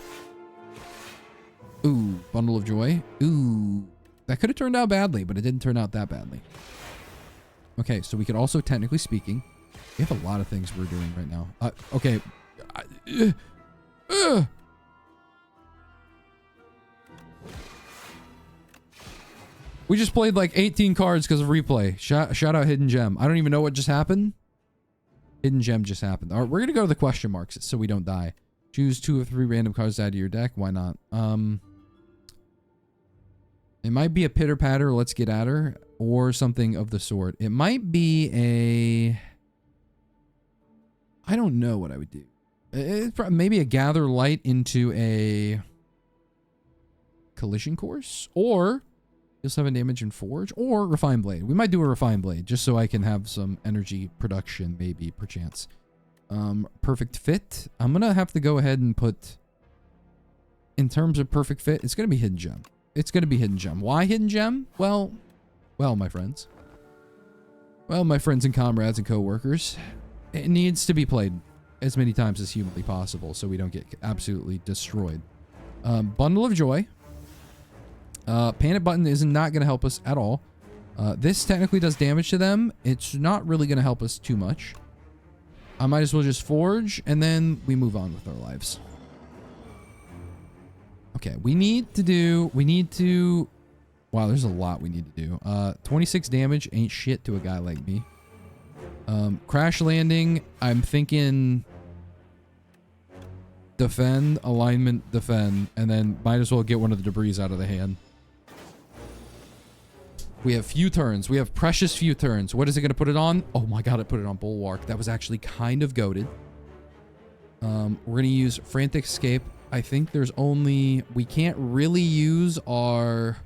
Ooh, Bundle of Joy. Ooh, that could have turned out badly, but it didn't turn out that badly. Okay, so we could also, technically speaking, we have a lot of things we're doing right now. Okay. We just played like 18 cards because of replay. Shout out Hidden Gem. I don't even know what just happened. Hidden Gem just happened. All right, we're going to go to the question marks so we don't die. Choose 2 of 3 random cards out of your deck. Why not? It might be a Pitter Patter, Let's Get At Her, or something of the sort. It might be a... I don't know what I would do. Maybe a Gather Light into a Collision Course, or deal 7 damage in Forge, or Refine Blade. We might do a Refine Blade just so I can have some energy production, maybe, perchance. Perfect Fit. I'm gonna have to go ahead and put, in terms of Perfect Fit, it's gonna be Hidden Gem. It's gonna be Hidden Gem. Why Hidden Gem? Well, my friends. Well, my friends and comrades and co-workers. It needs to be played as many times as humanly possible so we don't get absolutely destroyed. Bundle of Joy. Panic Button is not going to help us at all. This technically does damage to them. It's not really going to help us too much. I might as well just Forge, and then we move on with our lives. Okay, we need to... Wow, there's a lot we need to do. 26 damage ain't shit to a guy like me. Crash Landing, I'm thinking... Defend, alignment, defend, and then might as well get one of the debris out of the hand. We have few turns. We have precious few turns. What is it going to put it on? Oh my god, it put it on Bulwark. That was actually kind of goated. We're going to use Frantic Escape. I think there's only... We can't really use our...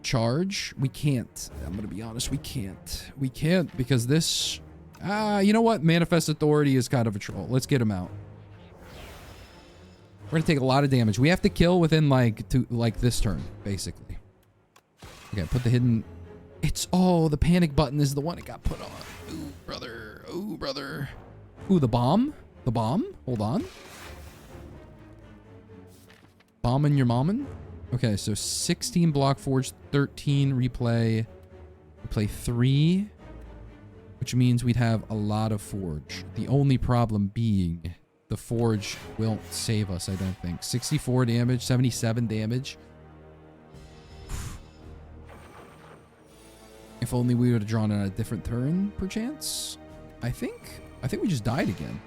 Charge. We can't. I'm going to be honest. We can't. We can't because this... you know what? Manifest Authority is kind of a troll. Let's get him out. We're going to take a lot of damage. We have to kill within like this turn, basically. Okay, put the hidden... It's... Oh, the Panic Button is the one it got put on. Ooh, brother. Ooh, brother. Ooh, the bomb? The bomb? Hold on. Bombing your mommin'? Okay, so 16 block Forge, 13 replay. We play 3... Which means we'd have a lot of Forge. The only problem being the Forge won't save us, I don't think. 64 damage, 77 damage. If only we would have drawn on a different turn, perchance. I think we just died again.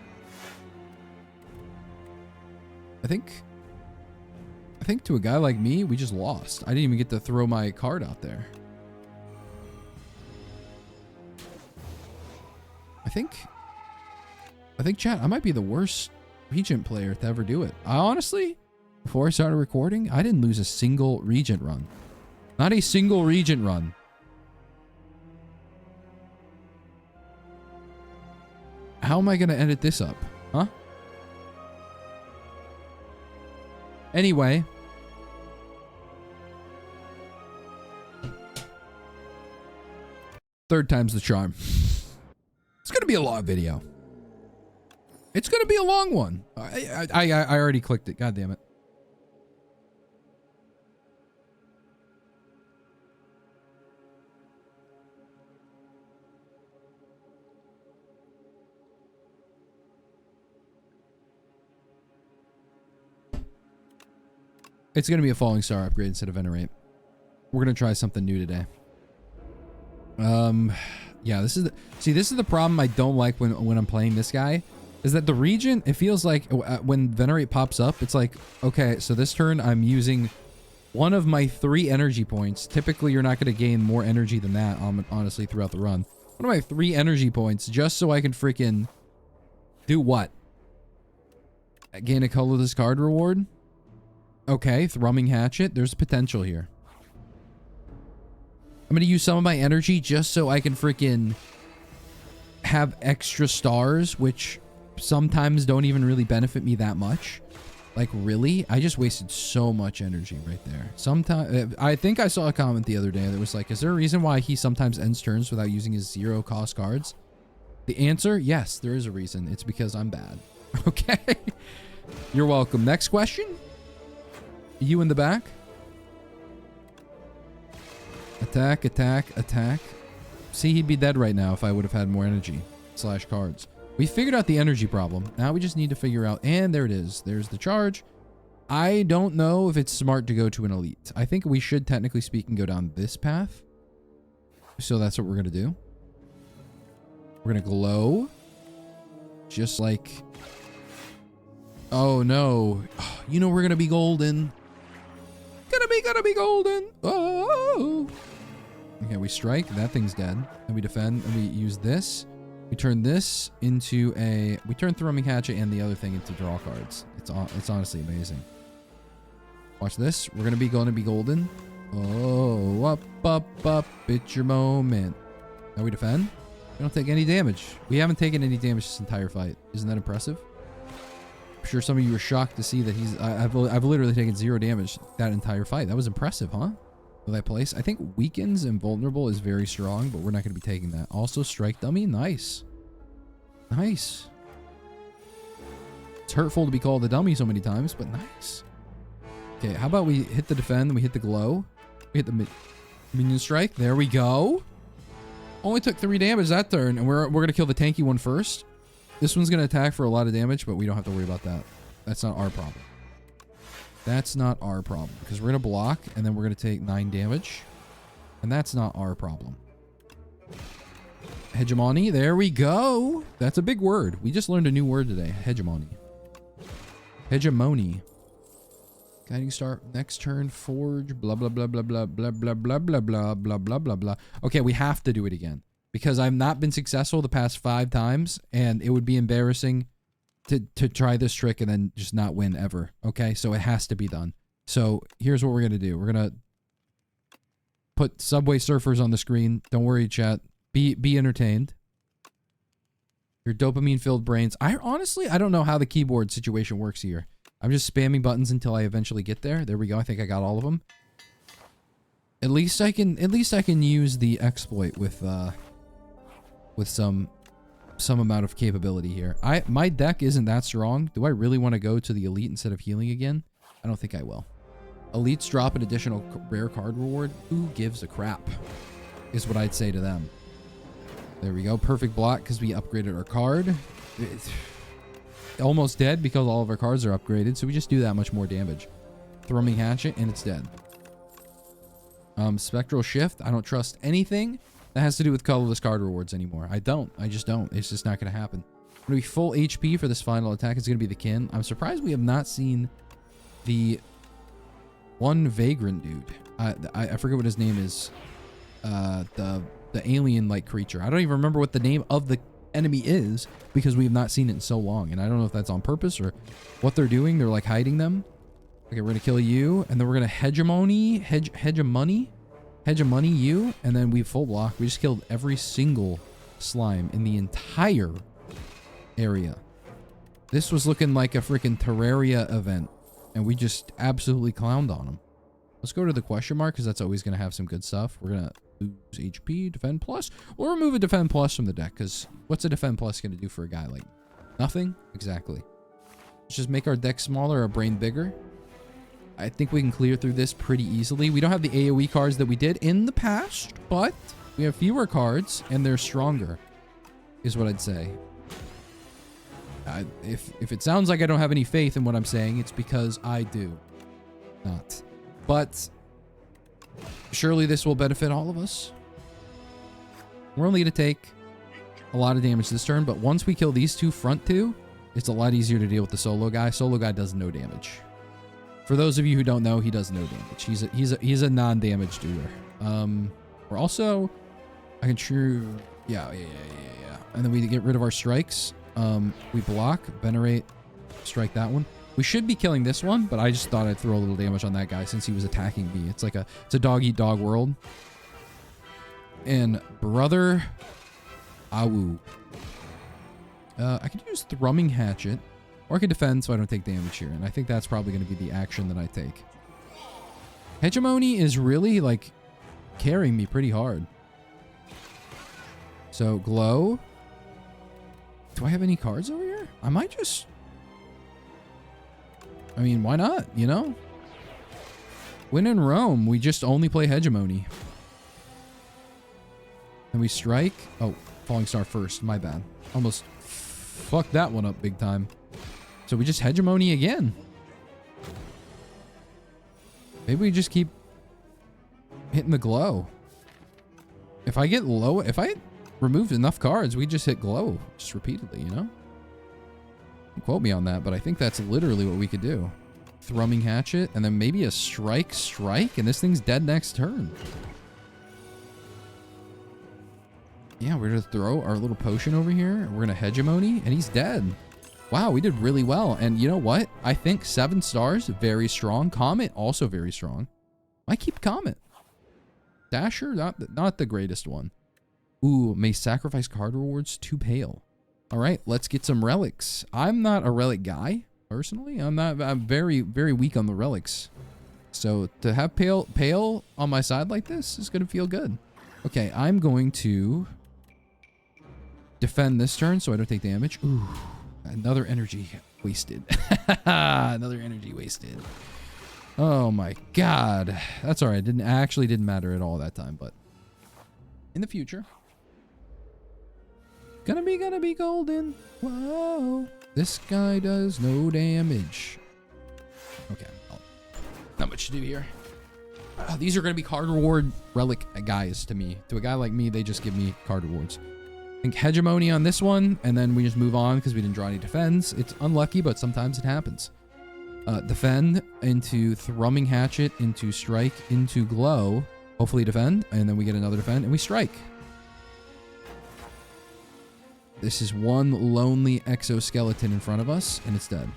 I think to a guy like me, we just lost. I didn't even get to throw my card out there. I think, chat, I might be the worst Regent player to ever do it. I honestly, before I started recording, I didn't lose a single Regent run. Not a single Regent run. How am I going to edit this up? Huh? Anyway. Third time's the charm. It's going to be a long video. It's going to be a long one. I already clicked it. God damn it. It's going to be a Falling Star upgrade instead of Venerate. We're going to try something new today. Yeah, this is the problem I don't like when I'm playing this guy, is that the Regent, it feels like when Venerate pops up, it's like, okay, so this turn I'm using one of my 3 energy points. Typically, you're not going to gain more energy than that, honestly, throughout the run. One of my 3 energy points just so I can freaking do what? Gain a colorless card reward? Okay, Thrumming Hatchet. There's potential here. I'm going to use some of my energy just so I can freaking have extra stars, which sometimes don't even really benefit me that much. Like, really? I just wasted so much energy right there. Sometimes, I think I saw a comment the other day that was like, is there a reason why he sometimes ends turns without using his 0 cost cards? The answer, yes, there is a reason. It's because I'm bad. Okay. You're welcome. Next question. You in the back. Attack, attack, attack. See, he'd be dead right now if I would have had more energy / cards. We figured out the energy problem. Now we just need to figure out, and there it is. There's the charge. I don't know if it's smart to go to an elite. I think we should, technically speaking, go down this path. So that's what we're going to do. We're going to glow. Just like... Oh, no. You know we're going to be golden. Gonna be golden. Oh. Okay, we strike. That thing's dead. And we defend. And we use this. We turn this into a... We turn Thrumming Hatchet and the other thing into draw cards. It's honestly amazing. Watch this. We're gonna be golden. Oh, up. It's your moment. Now we defend. We don't take any damage. We haven't taken any damage this entire fight. Isn't that impressive? I'm sure some of you were shocked to see that I've literally taken 0 damage that entire fight. That was impressive, huh? Will that place? I think weakens and vulnerable is very strong, but we're not going to be taking that. Also, strike dummy. Nice. Nice. It's hurtful to be called a dummy so many times, but nice. Okay, how about we hit the defend, then we hit the glow. We hit the minion strike. There we go. Only took 3 damage that turn, and we're going to kill the tanky one first. This one's going to attack for a lot of damage, but we don't have to worry about that. That's not our problem. That's not our problem, because we're going to block, and then we're going to take 9 damage. And that's not our problem. Hegemony. There we go. That's a big word. We just learned a new word today. Hegemony. Hegemony. Guiding Star. Next turn. Forge. Blah, blah, blah, blah, blah, blah, blah, blah, blah, blah, blah, blah, blah, blah. Okay, we have to do it again. Because I've not been successful the past 5 times, and it would be embarrassing to try this trick and then just not win ever. Okay, so it has to be done. So here's what we're going to do. We're going to put Subway Surfers on the screen. Don't worry, chat. Be entertained. Your dopamine-filled brains. I don't know how the keyboard situation works here. I'm just spamming buttons until I eventually get there. There we go. I think I got all of them. At least I can use the exploit with some amount of capability here. My deck isn't that strong. Do I really want to go to the elite instead of healing again? I don't think I will. Elites drop an additional rare card reward. Who gives a crap? Is what I'd say to them. There we go. Perfect block because we upgraded our card. It's almost dead because all of our cards are upgraded, so we just do that much more damage. Thrumming Hatchet, and it's dead. Spectral Shift. I don't trust anything that has to do with colorless card rewards anymore. I just don't. It's just not going to happen. It's going to be full HP for this final attack. It's going to be the kin. I'm surprised we have not seen the one vagrant dude. I forget what his name is. The alien-like creature. I don't even remember what the name of the enemy is because we have not seen it in so long. And I don't know if that's on purpose or what they're doing. They're like hiding them. Okay, we're going to kill you. And then we're going to hegemony you. And then we full block. We just killed every single slime in the entire area. This was looking like a freaking Terraria event. And we just absolutely clowned on them. Let's go to the question mark because that's always going to have some good stuff. We're going to lose HP, defend plus, or remove a defend plus from the deck because what's a defend plus going to do for a guy like nothing? Exactly. Let's just make our deck smaller, our brain bigger. I think we can clear through this pretty easily. We don't have the AoE cards that we did in the past, but we have fewer cards and they're stronger, is what I'd say. If it sounds like I don't have any faith in what I'm saying, it's because I do not. But surely this will benefit all of us. We're only going to take a lot of damage this turn, but once we kill these front two, it's a lot easier to deal with the solo guy. Solo guy does no damage. For those of you who don't know, he does no damage. He's a non-damage doer. We're also, I can true, yeah. And then we get rid of our strikes. We block, venerate, strike that one. We should be killing this one, but I just thought I'd throw a little damage on that guy since he was attacking me. It's a dog-eat-dog world. And brother, awu. I could use Thrumming Hatchet, or I could defend so I don't take damage here. And I think that's probably going to be the action that I take. Hegemony is really, like, carrying me pretty hard. So, Glow. Do I have any cards over here? I might just... I mean, why not, you know? When in Rome, we just only play Hegemony. And we strike. Oh, Falling Star first. My bad. Almost fucked that one up big time. So we just Hegemony again. Maybe we just keep hitting the Glow. If I get low, if I remove enough cards, we just hit Glow just repeatedly, you know? Don't quote me on that, but I think that's literally what we could do. Thrumming Hatchet, and then maybe a strike, and this thing's dead next turn. Yeah, we're gonna throw our little potion over here. We're gonna Hegemony, and he's dead. Wow, we did really well. And you know what? I think 7 stars, very strong. Comet, also very strong. I keep Comet. Dasher, not the greatest one. Ooh, may sacrifice card rewards to pale. All right, let's get some relics. I'm not a relic guy, personally. I'm very, very weak on the relics. So to have pale on my side like this is gonna feel good. Okay, I'm going to defend this turn so I don't take damage. Ooh, another energy wasted. Another energy wasted. Oh my god. That's all right. Didn't matter at all that time, but in the future. Gonna be golden. Whoa. This guy does no damage. Okay. Not much to do here. These are gonna be card reward relic guys to me. To a guy like me, they just give me card rewards. I think Hegemony on this one, and then we just move on because we didn't draw any defends. It's unlucky, but sometimes it happens. Defend into Thrumming Hatchet, into Strike, into Glow. Hopefully defend, and then we get another defend, and we strike. This is one lonely exoskeleton in front of us, and it's dead.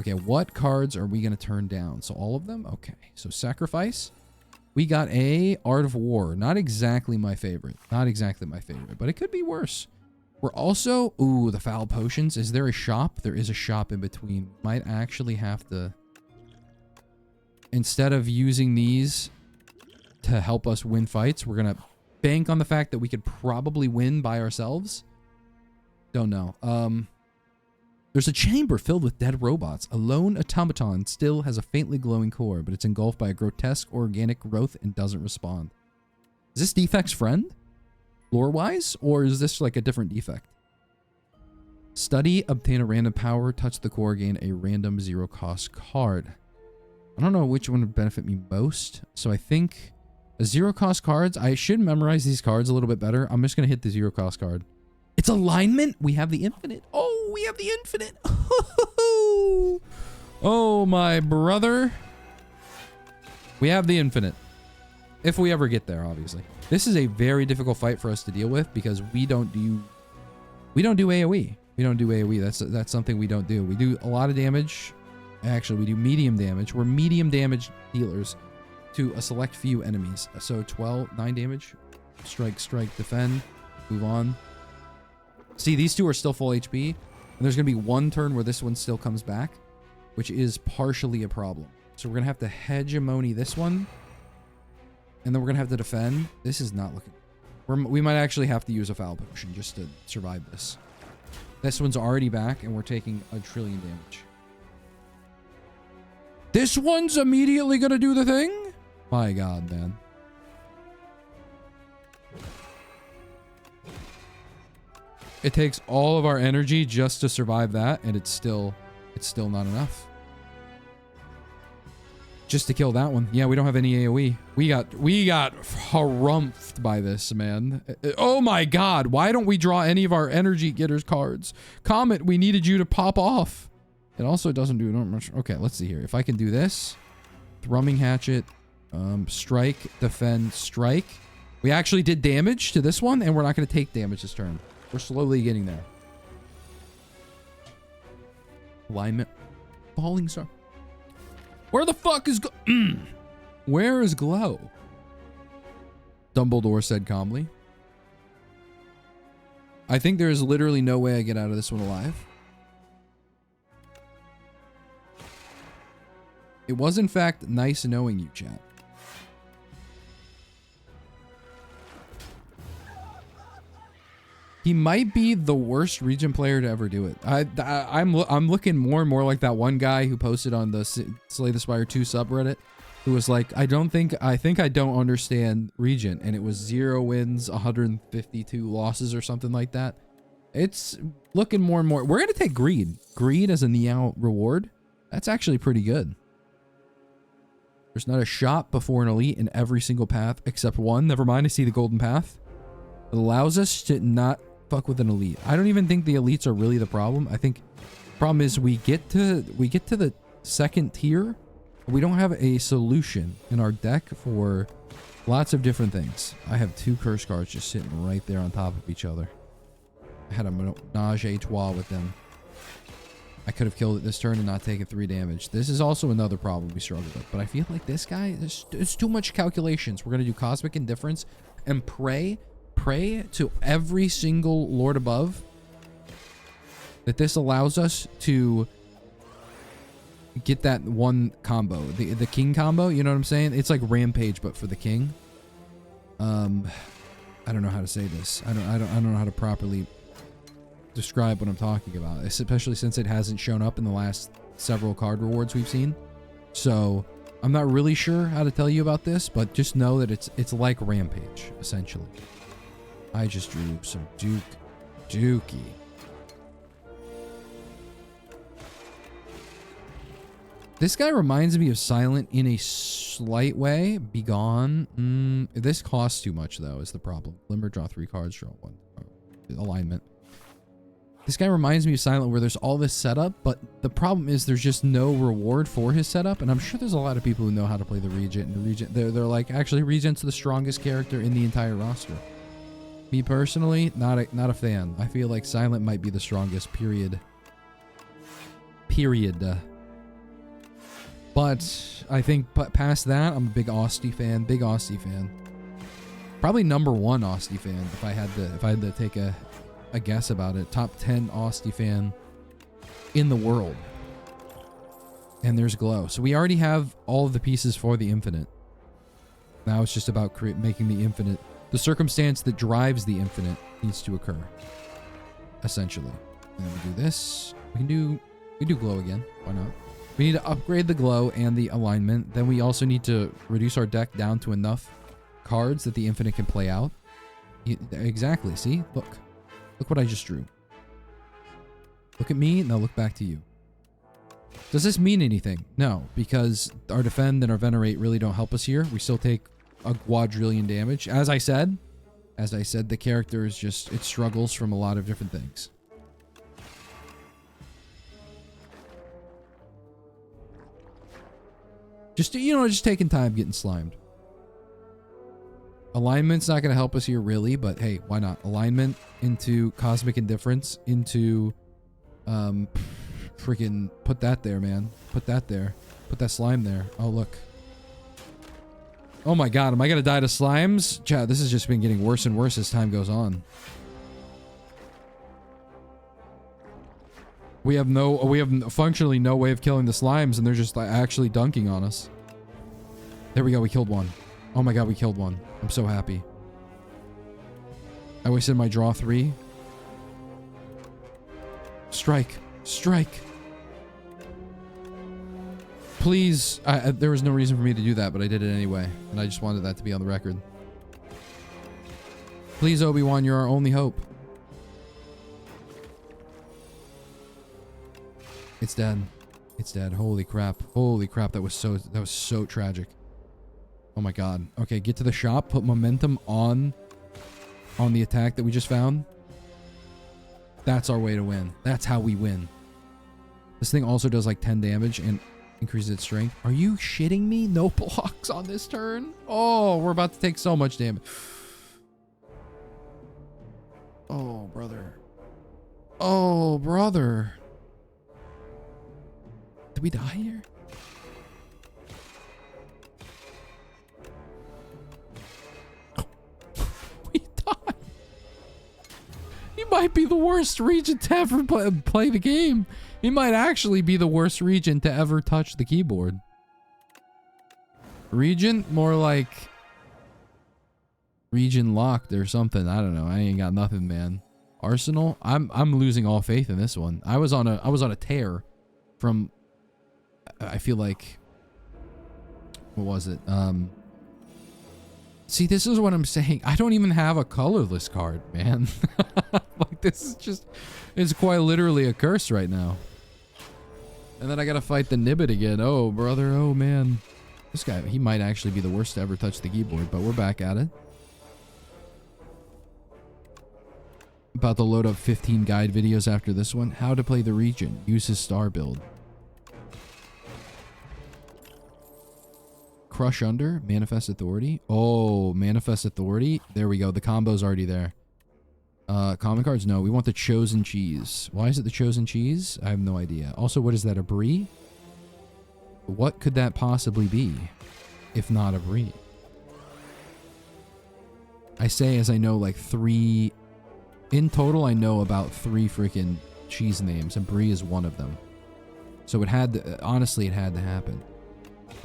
Okay, what cards are we going to turn down? So all of them? Okay, so Sacrifice. We got a Art of War. Not exactly my favorite. Not exactly my favorite, but it could be worse. We're also... Ooh, the Foul Potions. Is there a shop? There is a shop in between. Might actually have to... Instead of using these to help us win fights, we're going to bank on the fact that we could probably win by ourselves. Don't know. There's a chamber filled with dead robots. A lone automaton still has a faintly glowing core, but it's engulfed by a grotesque organic growth and doesn't respond. Is this Defect's friend? Lore-wise? Or is this like a different defect? Study, obtain a random power, touch the core, gain a random zero-cost card. I don't know which one would benefit me most, so I think the zero-cost cards, I should memorize these cards a little bit better. I'm just going to hit the zero-cost card. It's alignment. We have the infinite. Oh, we have the infinite. Oh, my brother. We have the infinite. If we ever get there, obviously. This is a very difficult fight for us to deal with because we don't do AoE. We don't do AoE. That's something we don't do. We do a lot of damage. Actually, we do medium damage. We're medium damage dealers to a select few enemies. So 9 damage. Strike, defend. Move on. See, these two are still full HP, and there's going to be one turn where this one still comes back, which is partially a problem. So we're going to have to Hegemony this one, and then we're going to have to defend. This is not looking... We might actually have to use a Foul Potion just to survive this. This one's already back, and we're taking 1 trillion damage. This one's immediately going to do the thing? My god, man. It takes all of our energy just to survive that, and it's still not enough. Just to kill that one. Yeah, we don't have any AoE. We got harumphed by this, man. Oh my god, why don't we draw any of our energy getters cards? Comet, we needed you to pop off. It also doesn't do much. Okay, let's see here. If I can do this. Thrumming Hatchet. Strike, defend, strike. We actually did damage to this one, and we're not going to take damage this turn. We're slowly getting there. Alignment. Falling Star. Where the fuck is... Where is Glow? Dumbledore said calmly. I think there is literally no way I get out of this one alive. It was, in fact, nice knowing you, chat. He might be the worst Regent player to ever do it. I'm looking more and more like that one guy who posted on the Slay the Spire 2 subreddit, who was like, I think I don't understand Regent, and it was 0 wins, 152 losses or something like that. It's looking more and more. We're gonna take greed. Greed as a Niao reward. That's actually pretty good. There's not a shot before an elite in every single path except one. Never mind, I see the golden path. It allows us to not fuck with an elite. I don't even think the elites are really the problem. I think the problem is we get to the second tier. We don't have a solution in our deck for lots of different things. I have 2 curse cards just sitting right there on top of each other. I had a menage a trois with them. I could have killed it this turn and not taken 3 damage. This is also another problem we struggled with. But I feel like this guy, there's too much calculations. We're going to do Cosmic Indifference and pray to every single Lord above that this allows us to get that one combo. The King combo, you know what I'm saying? It's like Rampage, but for the King. I don't know how to say this. I don't know how to properly describe what I'm talking about, especially since it hasn't shown up in the last several card rewards we've seen. So I'm not really sure how to tell you about this, but just know that it's like Rampage, essentially. I just drew some Dookie. This guy reminds me of Silent in a slight way. Begone. This costs too much, though, is the problem. Limber, draw 3 cards, draw 1. Alignment. This guy reminds me of Silent, where there's all this setup, but the problem is there's just no reward for his setup, and I'm sure there's a lot of people who know how to play the Regent, and the Regent, they're like, actually, Regent's the strongest character in the entire roster. Me personally, not a fan. I feel like Silent might be the strongest, period. But I think past that, I'm a big Austie fan. Probably #1 Austie fan if I had to take a guess about it. Top 10 Austie fan in the world. And there's Glow. So we already have all of the pieces for the infinite. Now it's just about making the infinite. The circumstance that drives the infinite needs to occur, essentially. And then we do this. We do Glow again. Why not? We need to upgrade the Glow and the alignment. Then we also need to reduce our deck down to enough cards that the infinite can play out. Exactly. See? Look what I just drew. Look at me. Now look back to you. Does this mean anything? No, because our defend and our venerate really don't help us here. We still take a quadrillion damage. As I said, the character is just, it struggles from a lot of different things. Just, just taking time getting slimed. Alignment's not going to help us here really, but hey, why not? Alignment into Cosmic Indifference into, freaking put that there, man. Put that there. Put that slime there. Oh, look. Oh my god, am I going to die to slimes? Chat, this has just been getting worse and worse as time goes on. We have functionally no way of killing the slimes, and they're just like actually dunking on us. There we go, we killed one. Oh my god, we killed one. I'm so happy. I wasted my draw 3. Strike. Strike. Please. There was no reason for me to do that, but I did it anyway. And I just wanted that to be on the record. Please, Obi-Wan, you're our only hope. It's dead. It's dead. Holy crap. Holy crap. That was so tragic. Oh my god. Okay, get to the shop. Put momentum on the attack that we just found. That's our way to win. That's how we win. This thing also does like 10 damage and increases its strength. Are you shitting me? No blocks on this turn? Oh, we're about to take so much damage. Oh, brother. Oh, brother. Did we die here? We died. He might be the worst Regent to ever play the game. He might actually be the worst Regent to ever touch the keyboard. Regent, more like region locked or something. I don't know. I ain't got nothing, man. Arsenal, I'm losing all faith in this one. I was on a tear from, I feel like, what was it? See, this is what I'm saying. I don't even have a colorless card, man. Like, this is just, it's quite literally a curse right now. And then I gotta fight the Nibbit again. Oh, brother. Oh, man. This guy, he might actually be the worst to ever touch the keyboard, but we're back at it. About to load up 15 guide videos after this one. How to play the Regent. Use his star build. Crush Under. Manifest Authority. Oh, Manifest Authority. There we go. The combo's already there. Common cards? No. We want the Chosen Cheese. Why is it the Chosen Cheese? I have no idea. Also, what is that? A Brie? What could that possibly be? If not a Brie? I say as I know like 3... In total, I know about 3 freaking cheese names, and Brie is one of them. So it had to, honestly, it had to happen.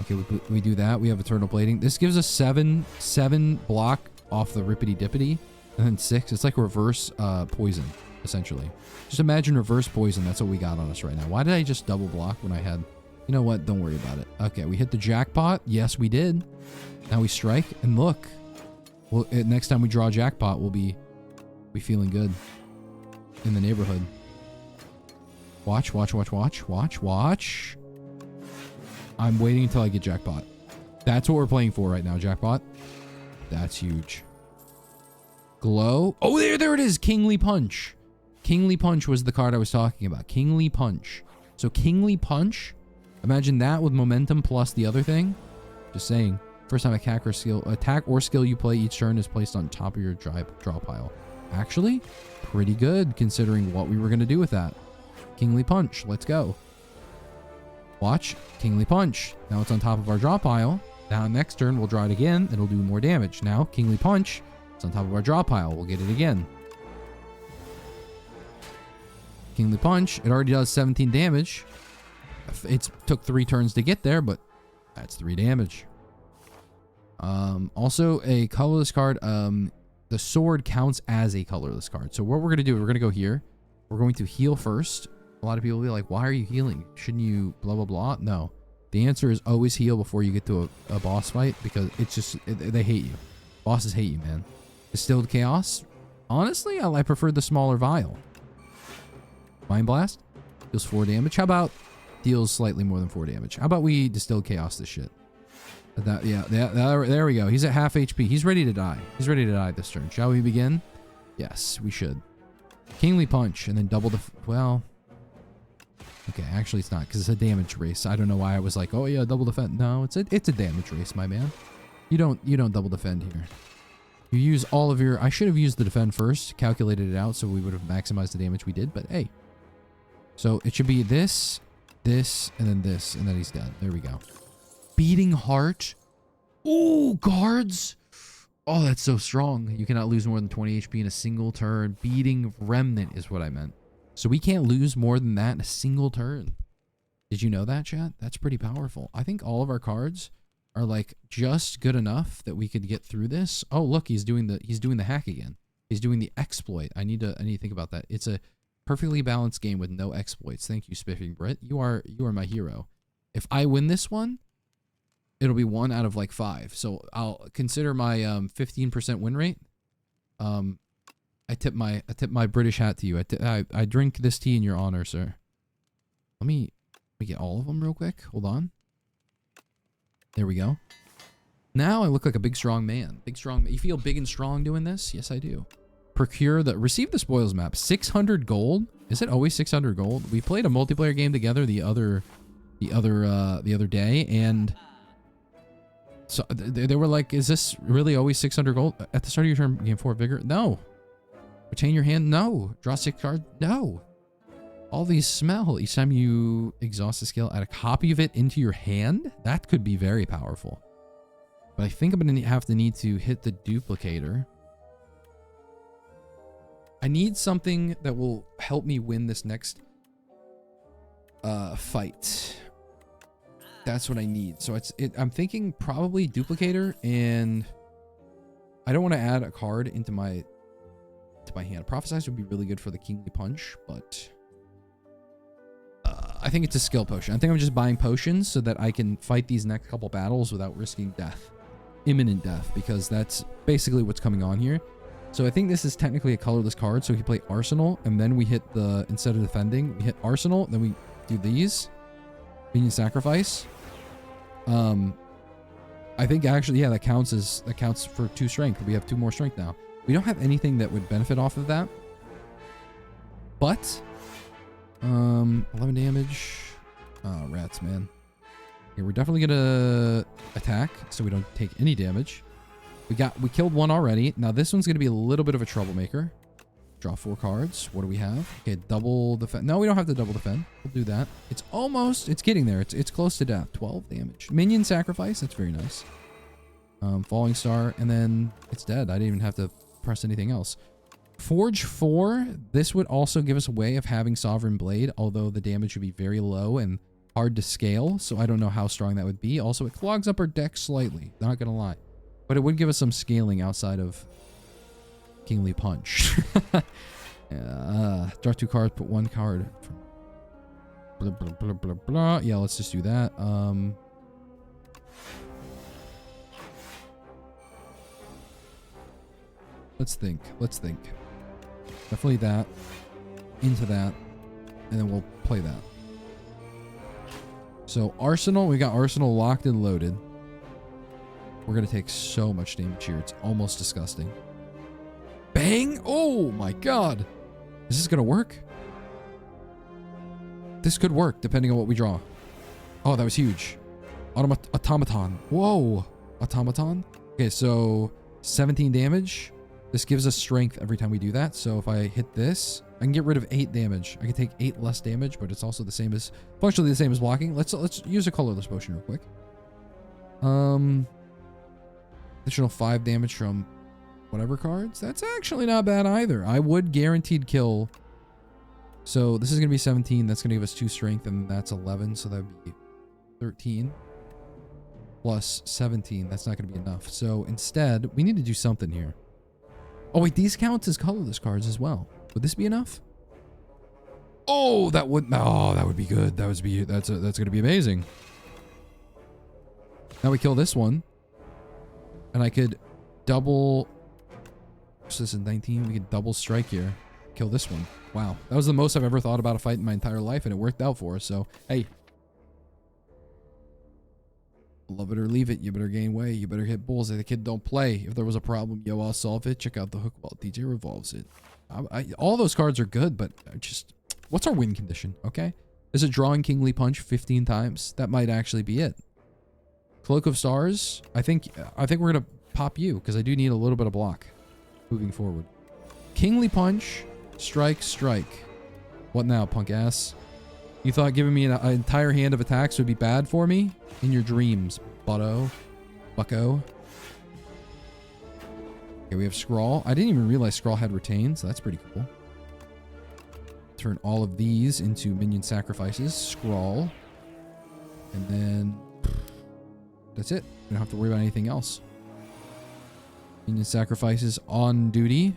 Okay, we do that. We have Eternal Plating. This gives us 7 block off the Rippity Dippity, and then 6. It's like reverse poison, essentially. Just imagine reverse poison. That's what we got on us right now. Why did I just double block when I had... You know what? Don't worry about it. Okay, we hit the jackpot. Yes, we did. Now we strike, and look. Well, next time we draw a jackpot, we'll be feeling good in the neighborhood. Watch, watch, watch, watch, watch, watch. I'm waiting until I get jackpot. That's what we're playing for right now, jackpot. That's huge. Glow. Oh, there it is. Kingly Punch. Kingly Punch was the card I was talking about. Kingly Punch. So Kingly Punch, imagine that with momentum plus the other thing. Just saying. First time attack or skill you play each turn is placed on top of your draw pile. Actually, pretty good considering what we were going to do with that. Kingly Punch. Let's go. Watch. Kingly Punch. Now it's on top of our draw pile. Now next turn, we'll draw it again. It'll do more damage. Now, Kingly Punch. It's on top of our draw pile. We'll get it again. Kingly Punch. It already does 17 damage. It took 3 turns to get there, but that's 3 damage. Also, a colorless card. The sword counts as a colorless card. So what we're going to do, we're going to go here. We're going to heal first. A lot of people will be like, why are you healing? Shouldn't you blah, blah, blah? No. The answer is always heal before you get to a boss fight because it's just, they hate you. Bosses hate you, man. Distilled Chaos. Honestly, I prefer the smaller vial. Mind Blast. Deals 4 damage. How about deals slightly more than 4 damage? How about we Distilled Chaos this shit? There we go. He's at half HP. He's ready to die. He's ready to die this turn. Shall we begin? Yes, we should. Kingly Punch and then double the... Well... Okay, actually it's not because it's a damage race. I don't know why I was like, oh yeah, double defend. No, it's a damage race, my man. You don't double defend here. You use all of your... I should have used the defend first, calculated it out so we would have maximized the damage we did, but hey. So it should be this, this, and then this, and then he's dead. There we go. Beating Heart. Ooh, guards. Oh, that's so strong. You cannot lose more than 20 HP in a single turn. Beating Remnant is what I meant. So we can't lose more than that in a single turn. Did you know that, chat? That's pretty powerful. I think all of our cards are like just good enough that we could get through this. Oh, look, he's doing the hack again. He's doing the exploit. I need to think about that. It's a perfectly balanced game with no exploits. Thank you, Spiffing Brit. You are my hero. If I win this one, it'll be 1 out of like 5. So I'll consider my 15% win rate. I tip my British hat to you. I drink this tea in your honor, sir. Let me get all of them real quick. Hold on. There we go. Now I look like a big strong man. You feel big and strong doing this? Yes, I do. Receive the spoils map. 600 gold. Is it always 600 gold? We played a multiplayer game together the other day, and so they were like, is this really always 600 gold? At the start of your turn, gain 4 vigor? No. Retain your hand? No. Draw 6 cards? No. All these smell. Each time you exhaust a skill, add a copy of it into your hand? That could be very powerful. But I think I'm going to need to hit the duplicator. I need something that will help me win this next fight. That's what I need. So I'm thinking probably duplicator, and I don't want to add a card into my hand. Prophesize would be really good for the kingly punch, but I think it's a skill potion. I think I'm just buying potions so that I can fight these next couple battles without risking death, imminent death, because that's basically what's coming on here. So I think this is technically a colorless card. So if you play Arsenal and then we hit instead of defending, we hit Arsenal, then we do these. Minion sacrifice. I think actually, yeah, that counts for 2 strength. We have 2 more strength now. We don't have anything that would benefit off of that. But 11 damage. Oh, rats, man. Okay, we're definitely gonna attack so we don't take any damage. We killed one already. Now this one's gonna be a little bit of a troublemaker. Draw 4 cards. What do we have? Okay, double defend. No, we don't have to double defend. We'll do that. It's getting there. It's close to death. 12 damage. Minion sacrifice. That's very nice. Falling star, and then it's dead. I didn't even have to press anything else. Forge 4. This would also give us a way of having Sovereign Blade, although the damage would be very low and hard to scale, so I don't know how strong that would be. Also, it clogs up our deck slightly. Not gonna lie. But it would give us some scaling outside of Kingly Punch. Draw 2 cards, put 1 card. Blah, blah, blah, blah, blah. Yeah, let's just do that. Let's think. Definitely that. Into that. And then we'll play that. So Arsenal, we got Arsenal locked and loaded. We're going to take so much damage here. It's almost disgusting. Bang! Oh my god! Is this going to work? This could work, depending on what we draw. Oh, that was huge. Automaton. Whoa! Automaton? Okay, so 17 damage. This gives us strength every time we do that. So if I hit this, I can get rid of 8 damage. I can take 8 less damage, but it's also the same as, functionally the same as blocking. Let's use a colorless potion real quick. Additional 5 damage from whatever cards. That's actually not bad either. I would guaranteed kill. So this is going to be 17. That's going to give us 2 strength, and that's 11. So that would be 13 plus 17. That's not going to be enough. So instead, we need to do something here. Oh wait, these count as colorless cards as well. Would this be enough? Oh, that would be good. That's going to be amazing. Now we kill this one. And I could double. So this is 19. We could double strike here. Kill this one. Wow. That was the most I've ever thought about a fight in my entire life, and it worked out for us. So, hey. Love it or leave it. You better gain weight. You better hit bulls. The kid don't play. If there was a problem, yo, I'll solve it. Check out the hook while DJ revolves it. All those cards are good, but just... What's our win condition, okay? Is it drawing Kingly Punch 15 times? That might actually be it. Cloak of Stars. I think we're going to pop you, because I do need a little bit of block moving forward. Kingly Punch. Strike, strike. What now, punk ass? You thought giving me an entire hand of attacks would be bad for me? In your dreams, bucko. Okay, we have Scrawl. I didn't even realize Scrawl had retained, so that's pretty cool. Turn all of these into minion sacrifices. Scrawl. And then... That's it. We don't have to worry about anything else. Minion sacrifices on duty.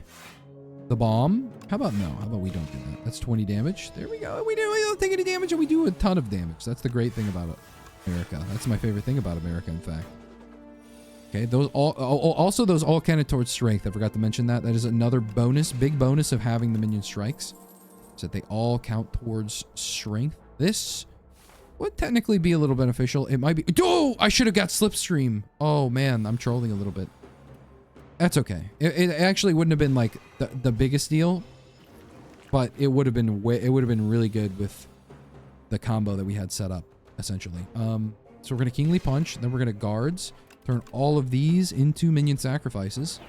The bomb. How about no? How about we don't do that? That's 20 damage. There we go. We don't take any damage, and we do a ton of damage. That's the great thing about America. That's my favorite thing about America, in fact. Okay, those also those all counted towards strength. I forgot to mention that. That is another bonus, big bonus of having the minion strikes. So that they all count towards strength. This would technically be a little beneficial. It might be. Oh, I should have got Slipstream. Oh man, I'm trolling a little bit. That's okay. It actually wouldn't have been like the biggest deal, but it would have been really good with the combo that we had set up essentially. So we're gonna Kingly Punch, then we're gonna guards, turn all of these into minion sacrifices.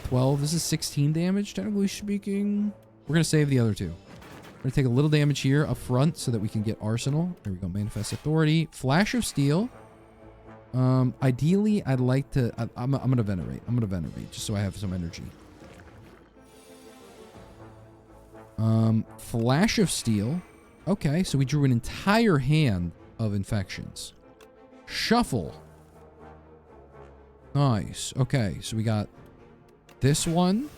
12. This is 16 damage, technically speaking. We're gonna save the other 2. We're gonna take a little damage here up front so that we can get Arsenal. There we go. Manifest Authority. Flash of Steel. Ideally, I'd like to... I'm gonna Venerate. I'm gonna Venerate just so I have some energy. Flash of Steel. Okay, so we drew an entire hand of infections. Shuffle. Nice. Okay, so we got this one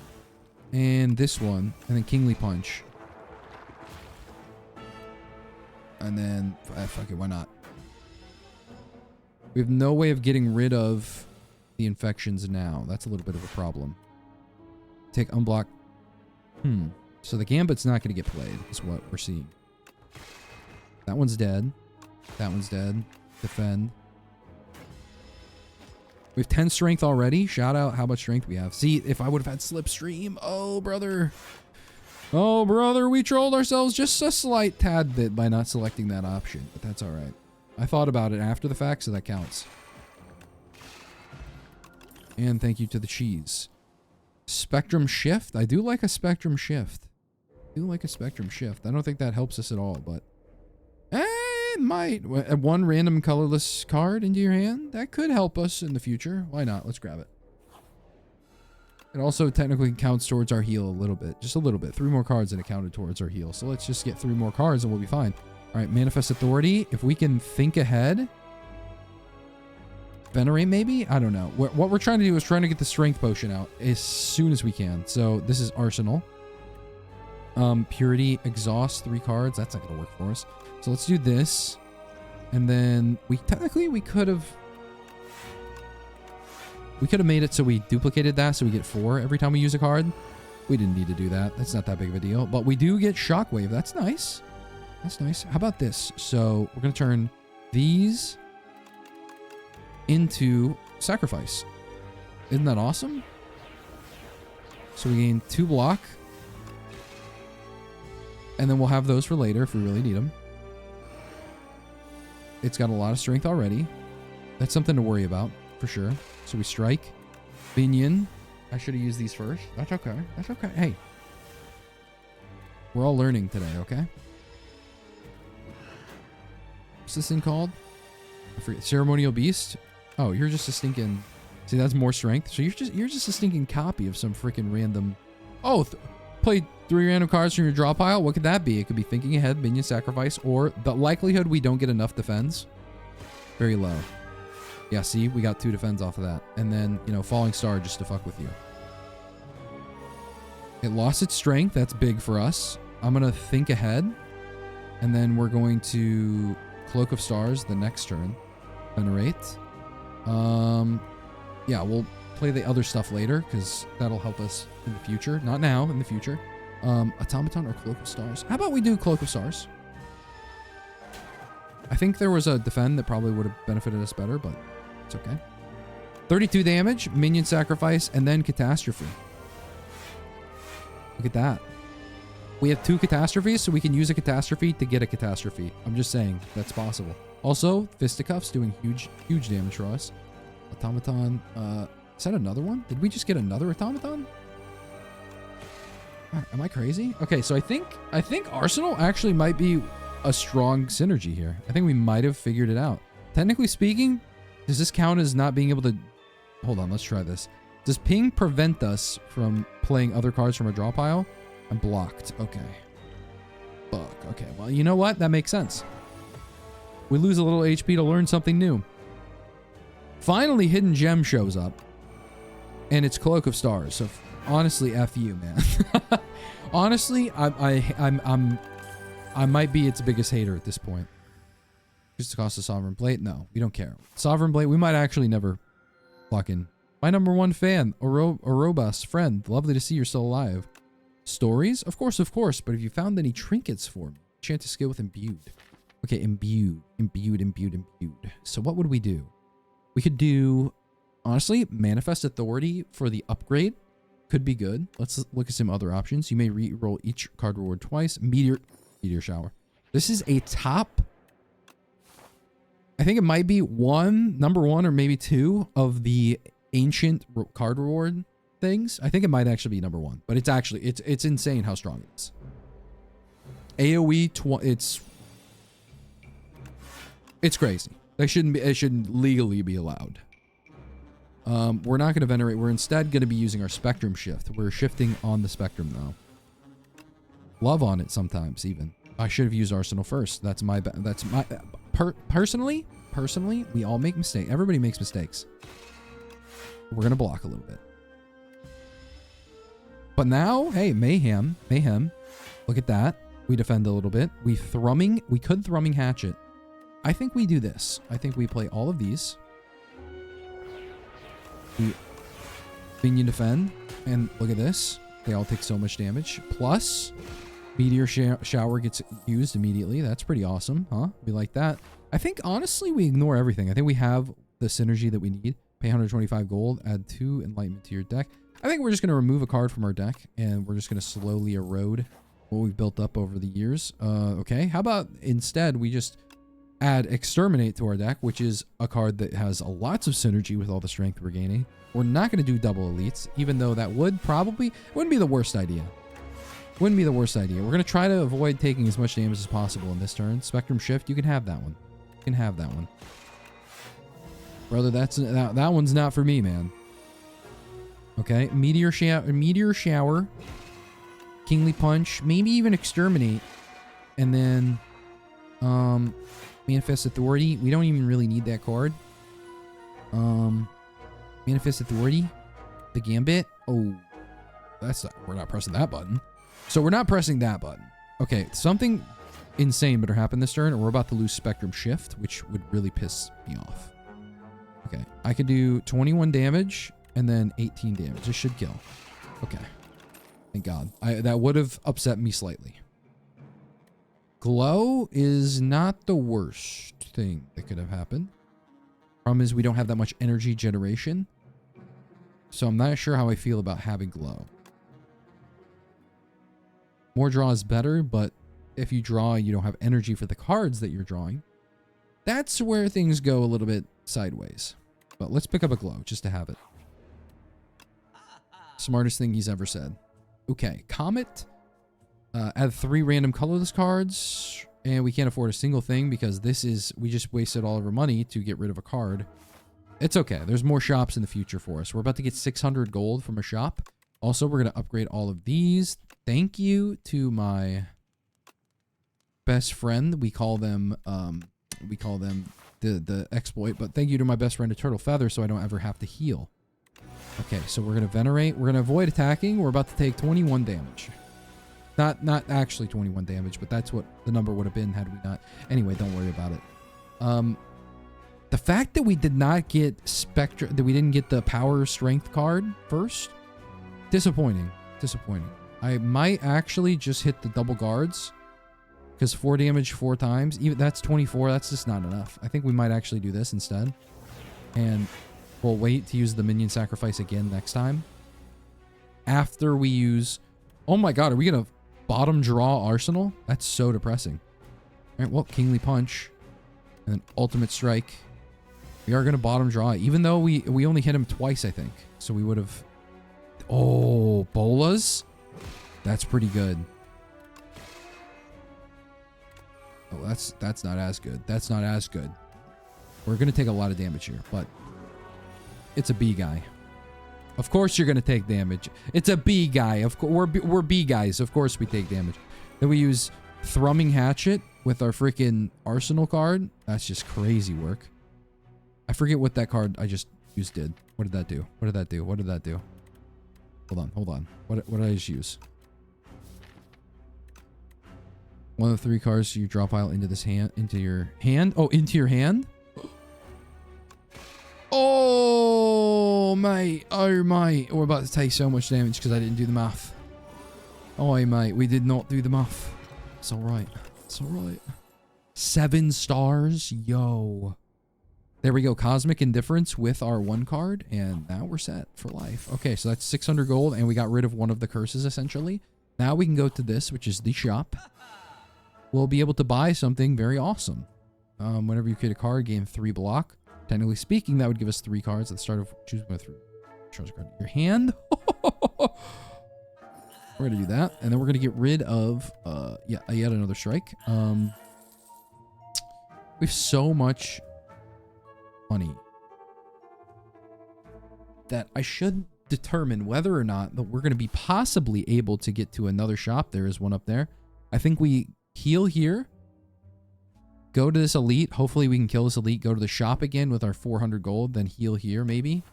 and this one, and then Kingly Punch. And then, fuck it, why not? We have no way of getting rid of the infections now. That's a little bit of a problem. Take unblock. So the Gambit's not going to get played, is what we're seeing. That one's dead. That one's dead. Defend. We have 10 strength already. Shout out how much strength we have. See, if I would have had Slipstream. Oh, brother. Oh, brother. We trolled ourselves just a slight tad bit by not selecting that option. But that's all right. I thought about it after the fact, so that counts. And thank you to the cheese. Spectrum Shift. I do like a Spectrum Shift. I do like a Spectrum Shift. I don't think that helps us at all, but... it might. One random colorless card into your hand. That could help us in the future. Why not? Let's grab it. It also technically counts towards our heal a little bit. Just a little bit. 3 more cards and it counted towards our heal. So let's just get 3 more cards and we'll be fine. Alright, Manifest Authority. If we can think ahead... Venerate, maybe? I don't know. What we're trying to do is trying to get the Strength Potion out as soon as we can. So this is Arsenal. Purity, Exhaust, 3 cards. That's not going to work for us. So let's do this. And then we could have made it so we duplicated that so we get 4 every time we use a card. We didn't need to do that. That's not that big of a deal. But we do get Shockwave. That's nice. That's nice. How about this? So we're going to turn these into Sacrifice. Isn't that awesome? So we gain 2 block. And then we'll have those for later if we really need them. It's got a lot of strength already. That's something to worry about, for sure. So we strike. Binion. I should have used these first. That's okay. That's okay. Hey. We're all learning today, okay? What's this thing called? I forget. Ceremonial Beast? Oh, you're just a stinking... See, that's more strength. So you're just a stinking copy of some freaking random... Oh, play 3 random cards from your draw pile. What could that be? It could be Thinking Ahead, Minion Sacrifice, or the likelihood we don't get enough defense. Very low. Yeah, see? We got 2 defense off of that. And then, you know, Falling Star just to fuck with you. It lost its strength. That's big for us. I'm going to Think Ahead. And then we're going to Cloak of Stars the next turn. Venerate. Yeah, we'll play the other stuff later because that'll help us in the future. Not now, in the future. Automaton or Cloak of Stars? How about we do Cloak of Stars? I think there was a defend that probably would have benefited us better, but it's okay. 32 damage, Minion Sacrifice, and then Catastrophe. Look at that. We have 2 catastrophes, so we can use a catastrophe to get a catastrophe. I'm just saying, that's possible. Also, Fisticuffs doing huge damage for us. Automaton, is that another one? Did we just get another Automaton? Am I crazy? Okay, so I think Arsenal actually might be a strong synergy here. I think we might have figured it out. Technically speaking, does this count as not being able to... Hold on, let's try this. Does ping prevent us from playing other cards from a draw pile? I'm blocked. Okay. Fuck. Okay, well, you know what? That makes sense. We lose a little HP to learn something new. Finally, Hidden Gem shows up. And it's Cloak of Stars. So honestly, F you, man. Honestly, I might be its biggest hater at this point. Just to cost a Sovereign Blade? No, we don't care. Sovereign Blade, we might actually never fucking... My number 1 fan, Orobus, friend. Lovely to see you're still alive. Stories? Of course. But have you found any trinkets for me? Chant to skill with Imbued. Okay, Imbued. So what would we do? We could do, honestly, Manifest Authority for the upgrade. Could be good. Let's look at some other options. You may re-roll each card reward twice. Meteor Shower. This is a top... I think it might be number 1 or maybe 2 of the ancient card reward things. I think it might actually be number 1, but it's insane how strong it is. AoE, it's crazy. It shouldn't legally be allowed. We're not going to venerate. We're instead going to be using our Spectrum Shift. We're shifting on the Spectrum, though. love on it sometimes even. I should have used Arsenal first. Personally, we all make mistakes. Everybody makes mistakes. We're going to block a little bit. But now, hey, mayhem. Look at that. We defend a little bit. We could thrumming hatchet. I think we do this. I think we play all of these. We minion defend. And look at this. They all take so much damage. Plus, meteor shower gets used immediately. That's pretty awesome, huh? We like that. I think, honestly, we ignore everything. I think we have the synergy that we need. Pay 125 gold. Add 2 enlightenment to your deck. I think we're just going to remove a card from our deck. And we're just going to slowly erode what we've built up over the years. Okay. How about instead we just add exterminate to our deck, which is a card that has lots of synergy with all the strength we're gaining. We're not going to do double elites, even though that wouldn't be the worst idea. Wouldn't be the worst idea. We're going to try to avoid taking as much damage as possible in this turn. Spectrum shift, you can have that one. You can have that one. Brother, that one's not for me, man. Okay, meteor shower, kingly punch, maybe even exterminate, and then manifest authority. We don't even really need that card. Manifest authority, the gambit. Oh, we're not pressing that button. So we're not pressing that button. Okay, something insane better happen this turn, or we're about to lose spectrum shift, which would really piss me off. Okay, I could do 21 damage and then 18 damage. This should kill. Okay, thank God. That would have upset me slightly. Glow is not the worst thing that could have happened. Problem is we don't have that much energy generation. So I'm not sure how I feel about having glow. More draw is better, but if you draw, you don't have energy for the cards that you're drawing. That's where things go a little bit sideways. But let's pick up a glow just to have it. Smartest thing he's ever said. Okay, Comet. Add 3 random colorless cards. And we can't afford a single thing because we just wasted all of our money to get rid of a card. It's okay. There's more shops in the future for us. We're about to get 600 gold from a shop. Also, we're going to upgrade all of these. Thank you to my best friend. We call them the exploit, but thank you to my best friend, a turtle feather, so I don't ever have to heal. Okay, so we're going to venerate. We're going to avoid attacking. We're about to take 21 damage. Not actually 21 damage, but that's what the number would have been had we not. Anyway, don't worry about it. The fact that we did not get Spectra, that we didn't get the power strength card first, disappointing. Disappointing. I might actually just hit the double guards because 4 damage 4 times, even that's 24. That's just not enough. I think we might actually do this instead, and we'll wait to use the minion sacrifice again next time. After we use, oh my God, are we gonna bottom draw Arsenal? That's so depressing. All right, well, Kingly Punch and then Ultimate Strike. We are going to bottom draw, even though we only hit him twice, I think. So we would have... Oh, Bolas? That's pretty good. Oh, that's not as good. That's not as good. We're going to take a lot of damage here, but it's a B guy. Of course you're going to take damage. It's a B guy. Of course, we're B guys. Of course we take damage. Then we use Thrumming Hatchet with our freaking Arsenal card. That's just crazy work. I forget what that card I just used did. What did that do? What did that do? What did that do? Hold on. What did I just use? One of the 3 cards you draw pile into this hand, into your hand. Oh, into your hand? Oh, mate. Oh, mate. We're about to take so much damage because I didn't do the math. Oh, mate. We did not do the math. It's all right. It's all right. 7 stars. Yo. There we go. Cosmic Indifference with our 1 card. And now we're set for life. Okay, so that's 600 gold. And we got rid of one of the curses, essentially. Now we can go to this, which is the shop. We'll be able to buy something very awesome. Whenever you create a card, gain 3 block. Technically speaking, that would give us 3 cards at the start of choosing one of 3. Choose a card in your hand. We're going to do that. And then we're going to get rid of, yet another strike. We have so much money that I should determine whether or not that we're going to be possibly able to get to another shop. There is one up there. I think we heal here. Go to this elite. Hopefully we can kill this elite. Go to the shop again with our 400 gold. Then heal here maybe.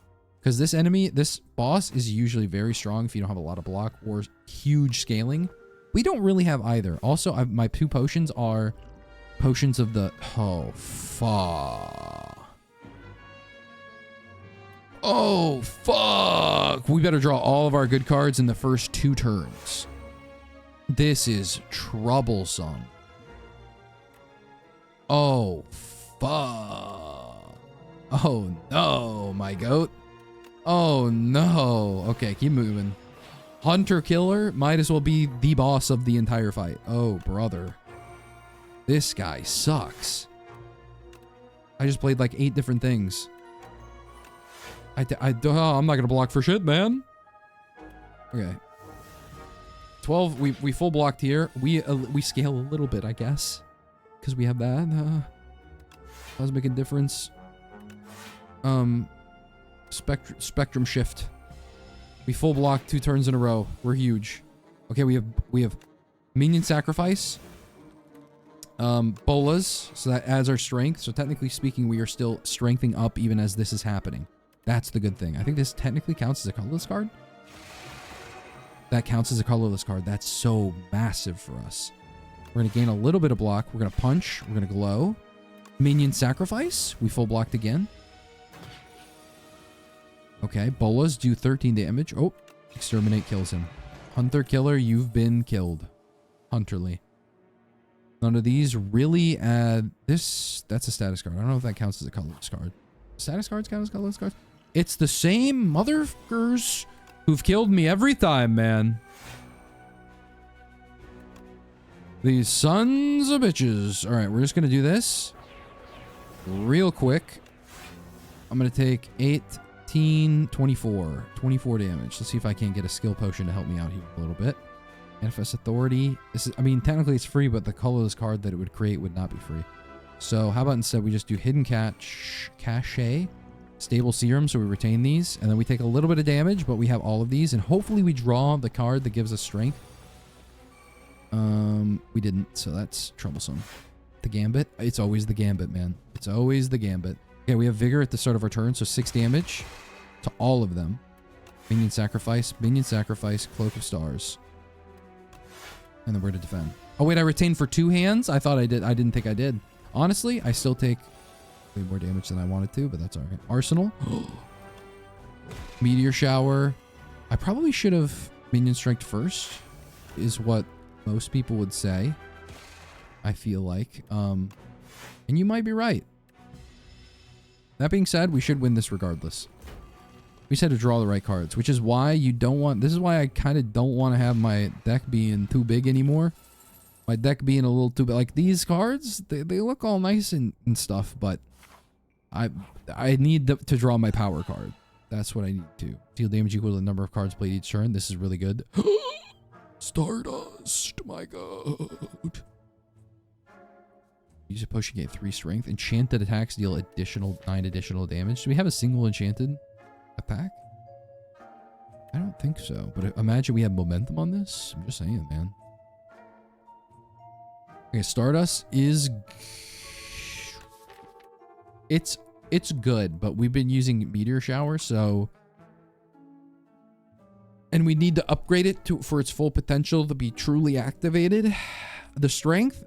Because this enemy, this boss is usually very strong if you don't have a lot of block or huge scaling. We don't really have either. Also, my 2 potions are potions of the... Oh, fuck. Oh, fuck. We better draw all of our good cards in the first 2 turns. This is troublesome. Oh, fuck. Oh, no, my goat. Oh, no. Okay, keep moving. Hunter Killer might as well be the boss of the entire fight. Oh, brother. This guy sucks. I just played like 8 different things. I'm not going to block for shit, man. Okay. 12, we full blocked here. We scale a little bit, I guess. Because we have that. Does make a difference. Spectrum shift. We full block 2 turns in a row. We're huge. Okay, we have minion sacrifice. Bolas, so that adds our strength. So technically speaking, we are still strengthening up even as this is happening. That's the good thing. I think this technically counts as a colorless card. That counts as a colorless card. That's so massive for us. We're going to gain a little bit of block. We're going to punch. We're going to glow. Minion sacrifice. We full blocked again. Okay, bolas do 13 damage. Oh, exterminate kills him. Hunter Killer, you've been killed. Hunterly. None of these really add this. That's a status card. I don't know if that counts as a colorless card. Status cards count as colorless cards? It's the same motherfuckers who've killed me every time, man. These sons of bitches. All right, we're just going to do this real quick. I'm going to take 24 damage. Let's see if I can't get a skill potion to help me out here a little bit. Manifest Authority. This is, I mean, technically it's free, but the colorless card that it would create would not be free. So how about instead we just do Hidden Cache, Stable Serum, so we retain these, and then we take a little bit of damage, but we have all of these, and hopefully we draw the card that gives us strength. We didn't, so that's troublesome. The Gambit. It's always the Gambit, man. It's always the Gambit. Okay, we have Vigor at the start of our turn, so 6 damage to all of them. Minion Sacrifice, Cloak of Stars. And then we're to defend. Oh, wait, I retained for 2 hands? I thought I did. I didn't think I did. Honestly, I still take way more damage than I wanted to, but that's all right. Arsenal. Meteor Shower. I probably should have Minion Strength first, is what most people would say. I feel like. And you might be right. That being said, we should win this regardless. We just had to draw the right cards, which is why you don't want... This is why I kind of don't want to have my deck being too big anymore. My deck being a little too big. Like, these cards, they look all nice and stuff, but I need to draw my power card. That's what I need to. Deal damage equal to the number of cards played each turn. This is really good. Stardust, my god. Use a potion, gain 3 strength. Enchanted attacks deal 9 additional damage. Do we have a single enchanted attack? I don't think so. But imagine we have momentum on this. I'm just saying, man. Okay, Stardust is... It's good, but we've been using Meteor Shower, so... And we need to upgrade it for its full potential to be truly activated. The strength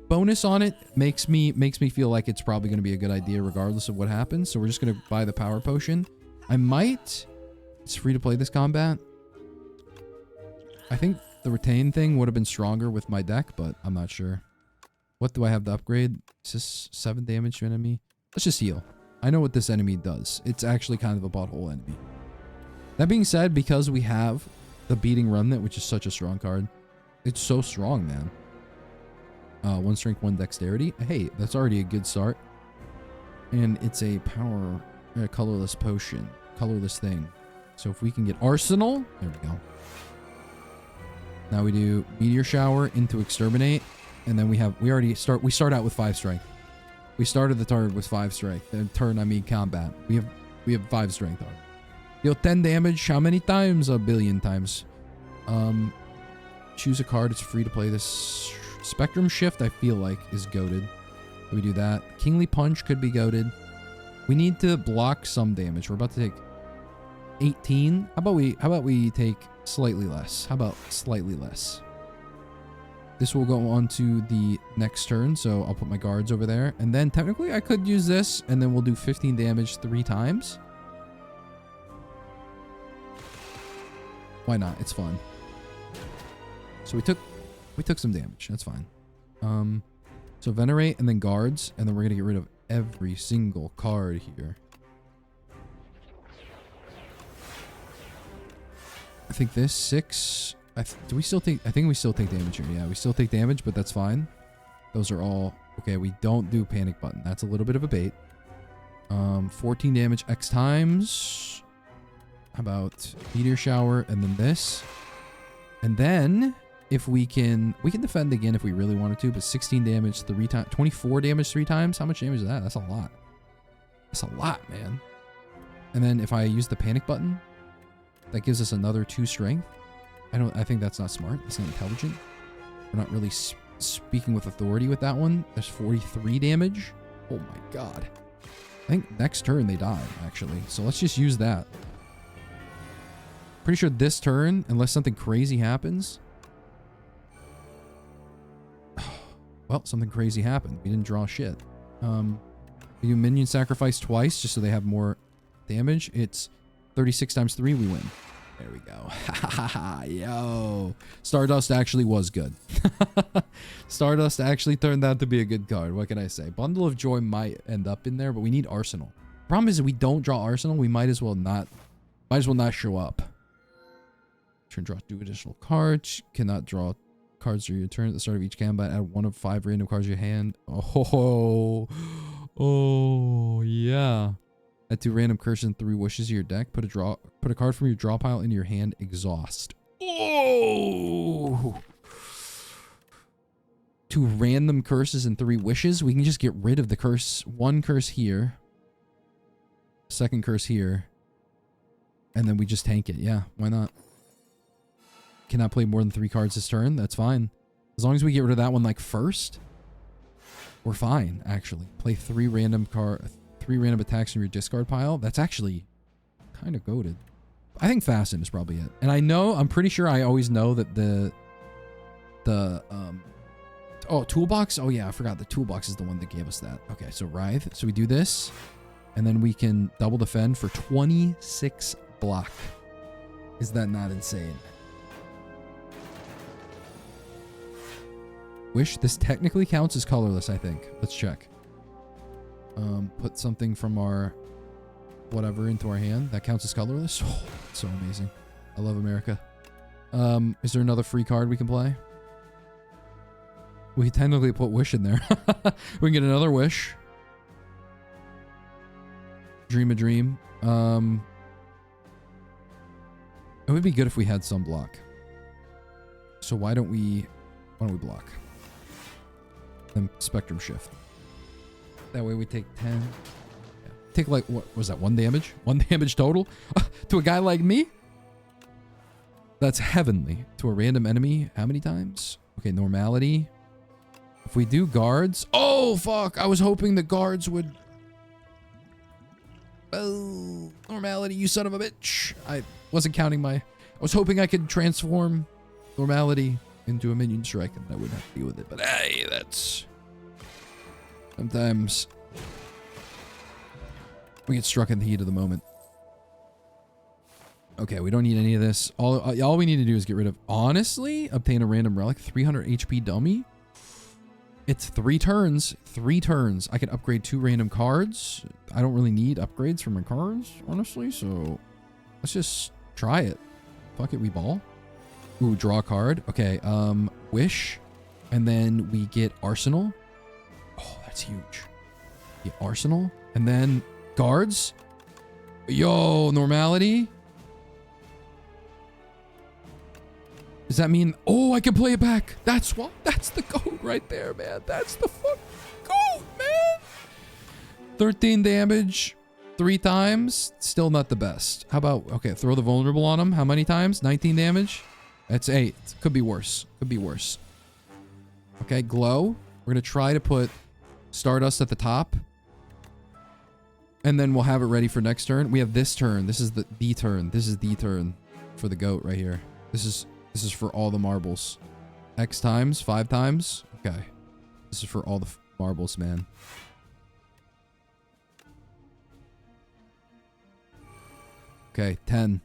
bonus on it makes me feel like it's probably going to be a good idea regardless of what happens. So we're just going to buy the power potion. I might... It's free to play this combat. I think the retain thing would have been stronger with my deck, but I'm not sure. What do I have to upgrade? Is this 7 damage to enemy? Let's just heal. I know what this enemy does. It's actually kind of a butthole enemy. That being said, because we have the Beating Remnant, which is such a strong card, it's so strong, man. 1 strength, 1 dexterity. Hey, that's already a good start. And it's a power, colorless potion, colorless thing. So if we can get Arsenal, there we go. Now we do Meteor Shower into Exterminate, and then we start out with 5 strength. We started the turn with 5 strength. The turn, I mean combat. We have 5 strength already. Deal 10 damage. How many times? A billion times. Choose a card. It's free to play this. Spectrum Shift, I feel like, is goated. We do that. Kingly Punch could be goated. We need to block some damage. We're about to take 18. How about we take slightly less? How about slightly less? This will go on to the next turn, so I'll put my guards over there. And then technically I could use this, and then we'll do 15 damage 3 times. Why not? It's fun. So we took some damage. That's fine. So Venerate and then guards, and then we're gonna get rid of every single card here. I think this 6. Do we still take? I think we still take damage here. Yeah, we still take damage, but that's fine. Those are all okay. We don't do panic button. That's a little bit of a bait. 14 damage X times. How about meteor shower and then this, and then if we can defend again if we really wanted to. But 16 damage 3 times, 24 damage 3 times. How much damage is that? That's a lot. That's a lot, man. And then if I use the panic button, that gives us another 2 strength. I think that's not smart. It's not intelligent. We're not really speaking with authority with that one. There's 43 damage. Oh my god. I think next turn they die, actually. So let's just use that. Pretty sure this turn, unless something crazy happens. Well, something crazy happened. We didn't draw shit. We do minion sacrifice twice just so they have more damage. It's 36 times 3, we win. There we go. Yo. Stardust actually was good. Stardust actually turned out to be a good card. What can I say? Bundle of Joy might end up in there, but we need Arsenal. Problem is, if we don't draw Arsenal, we might as well not show up. Turn draw 2 additional cards. Cannot draw cards during your turn at the start of each combat. Add 1 of 5 random cards to your hand. Oh, yeah. Add 2 random curses and 3 wishes to your deck. Put a card from your draw pile into your hand. Exhaust. Oh! 2 random curses and 3 wishes. We can just get rid of the curse. 1 curse here. 2nd curse here. And then we just tank it. Yeah, why not? Cannot play more than 3 cards this turn. That's fine. As long as we get rid of that one like first, we're fine, actually. Play 3 random attacks from your discard pile. That's actually kind of goated. I think Fasten is probably it. And I'm pretty sure I always know that Toolbox. Oh yeah, I forgot the Toolbox is the one that gave us that. Okay, so Writhe. So we do this, and then we can double defend for 26 block. Is that not insane? Wish. This technically counts as colorless, I think. Let's check. Put something from our whatever into our hand. That counts as colorless. Oh, that's so amazing. I love America. Is there another free card we can play? We technically put Wish in there. We can get another Wish. Dream a Dream. It would be good if we had some block. So why don't we block? Then Spectrum Shift. That way we take 10. Yeah. Take like, what was that, 1 damage? 1 damage total? To a guy like me? That's heavenly. To a random enemy, how many times? Okay, normality. If we do guards... Oh, fuck! I was hoping the guards would... Oh, normality, you son of a bitch. I wasn't counting my... I was hoping I could transform normality into a minion strike and I wouldn't have to deal with it. But hey, that's... Sometimes... we get struck in the heat of the moment. Okay, we don't need any of this. All we need to do is get rid of... Honestly, obtain a random relic. 300 HP dummy. It's 3 turns. 3 turns. I can upgrade 2 random cards. I don't really need upgrades for my cards, honestly. So let's just try it. Fuck it, we ball. Ooh, draw a card. Okay, Wish. And then we get Arsenal. Oh, that's huge. Get Arsenal. And then guards. Yo, normality. Does that mean... Oh, I can play it back. That's what... That's the goat right there, man. That's the fucking goat, man. 13 damage. 3 times, still not the best. How about, okay, throw the vulnerable on him. How many times? 19 damage. That's 8. Could be worse. Could be worse. Okay, glow. We're going to try to put Stardust at the top. And then we'll have it ready for next turn. We have this turn. This is the turn. This is the turn for the goat right here. This is for all the marbles. X times, 5 times. Okay. This is for all the marbles, man. Okay, 10.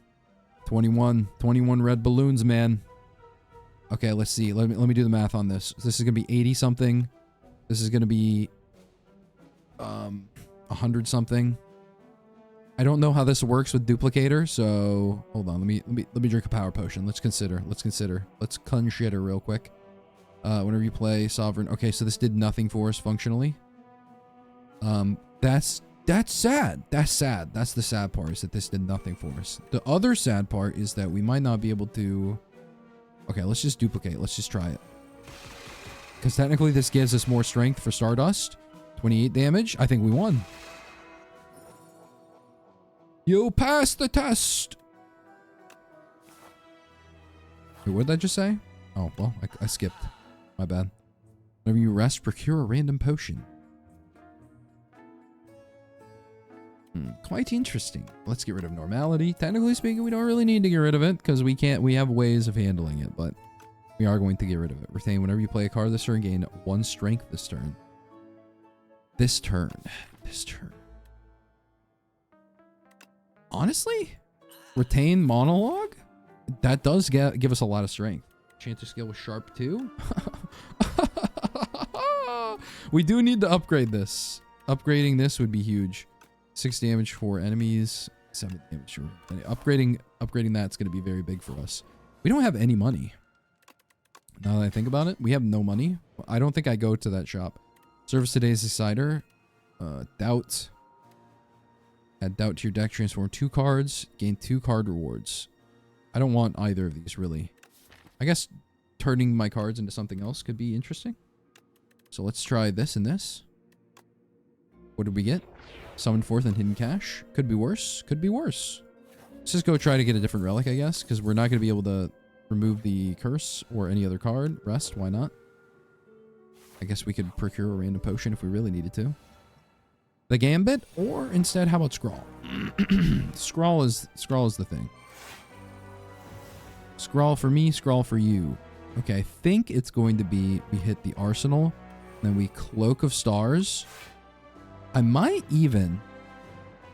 21. 21 red balloons, man. Okay, let's see. Let me do the math on this. This is going to be 80 something. This is going to be 100 something. I don't know how this works with duplicator, so hold on. Let me drink a power potion. Let's consider. Let's consider real quick. Whenever you play sovereign. Okay, so this did nothing for us functionally. That's sad. That's sad. That's the sad part, is that this did nothing for us. The other sad part is that we might not be able to. Okay, let's just duplicate. Let's just try it. Because technically this gives us more strength for Stardust. 28 damage. I think we won. You passed the test. Wait, what did I just say? Oh, well, I skipped. My bad. Whenever you rest, procure a random potion. Quite interesting. Let's get rid of normality. Technically speaking, we don't really need to get rid of it because we have ways of handling it, but we are going to get rid of it. Retain whenever you play a card this turn, gain 1 strength this turn. This turn. Honestly, retain monologue? That does give us a lot of strength. Chanter skill with sharp too. We do need to upgrade this. Upgrading this would be huge. 6 damage for enemies, 7 damage for upgrading that's going to be very big for us. We don't have any money. Now that I think about it, we have no money. I don't think I go to that shop. Service today's decider. Doubt. Add doubt to your deck. Transform 2 cards. Gain 2 card rewards. I don't want either of these, really. I guess turning my cards into something else could be interesting. So let's try this and this. What did we get? Summon forth and hidden cache. Could be worse. Could be worse. Let's just go try to get a different relic, I guess, because we're not going to be able to remove the curse or any other card. Rest, why not? I guess we could procure a random potion if we really needed to. The Gambit, or instead, how about Scrawl? Scrawl is the thing. Scrawl for me, Scrawl for you. Okay, I think it's going to be we hit the Arsenal, then we Cloak of Stars. I might even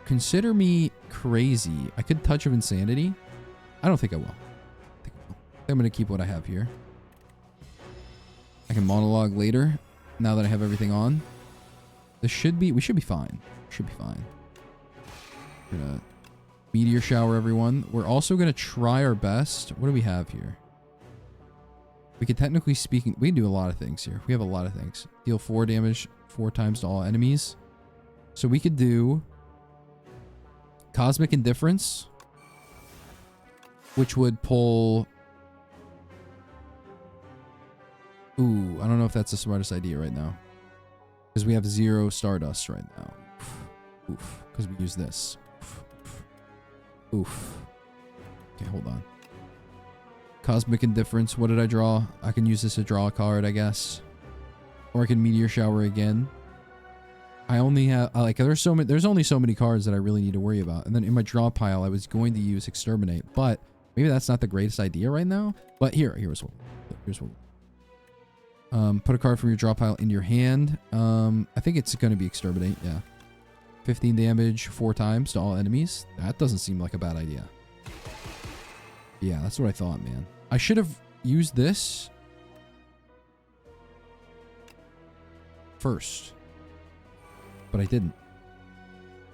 consider me crazy. I could Touch of Insanity. I don't think I will. I'm going to keep what I have here. I can monologue later now that I have everything on. We should be fine. Should be fine. We're going to Meteor Shower everyone. We're also going to try our best. What do we have here? We could technically speaking, we can do a lot of things here. We have a lot of things. Deal 4 damage 4 times to all enemies. So we could do Cosmic Indifference, which would pull. Ooh, I don't know if that's the smartest idea right now. Because we have 0 Stardust right now. Oof. Because we use this. Oof. Okay, hold on. Cosmic Indifference. What did I draw? I can use this to draw a card, I guess. Or I can Meteor Shower again. I only have like there's only so many cards that I really need to worry about. And then in my draw pile, I was going to use Exterminate, but maybe that's not the greatest idea right now. But here's what. Put a card from your draw pile in your hand. I think it's going to be Exterminate. Yeah. 15 damage 4 times to all enemies. That doesn't seem like a bad idea. Yeah, that's what I thought, man. I should have used this first, but I didn't.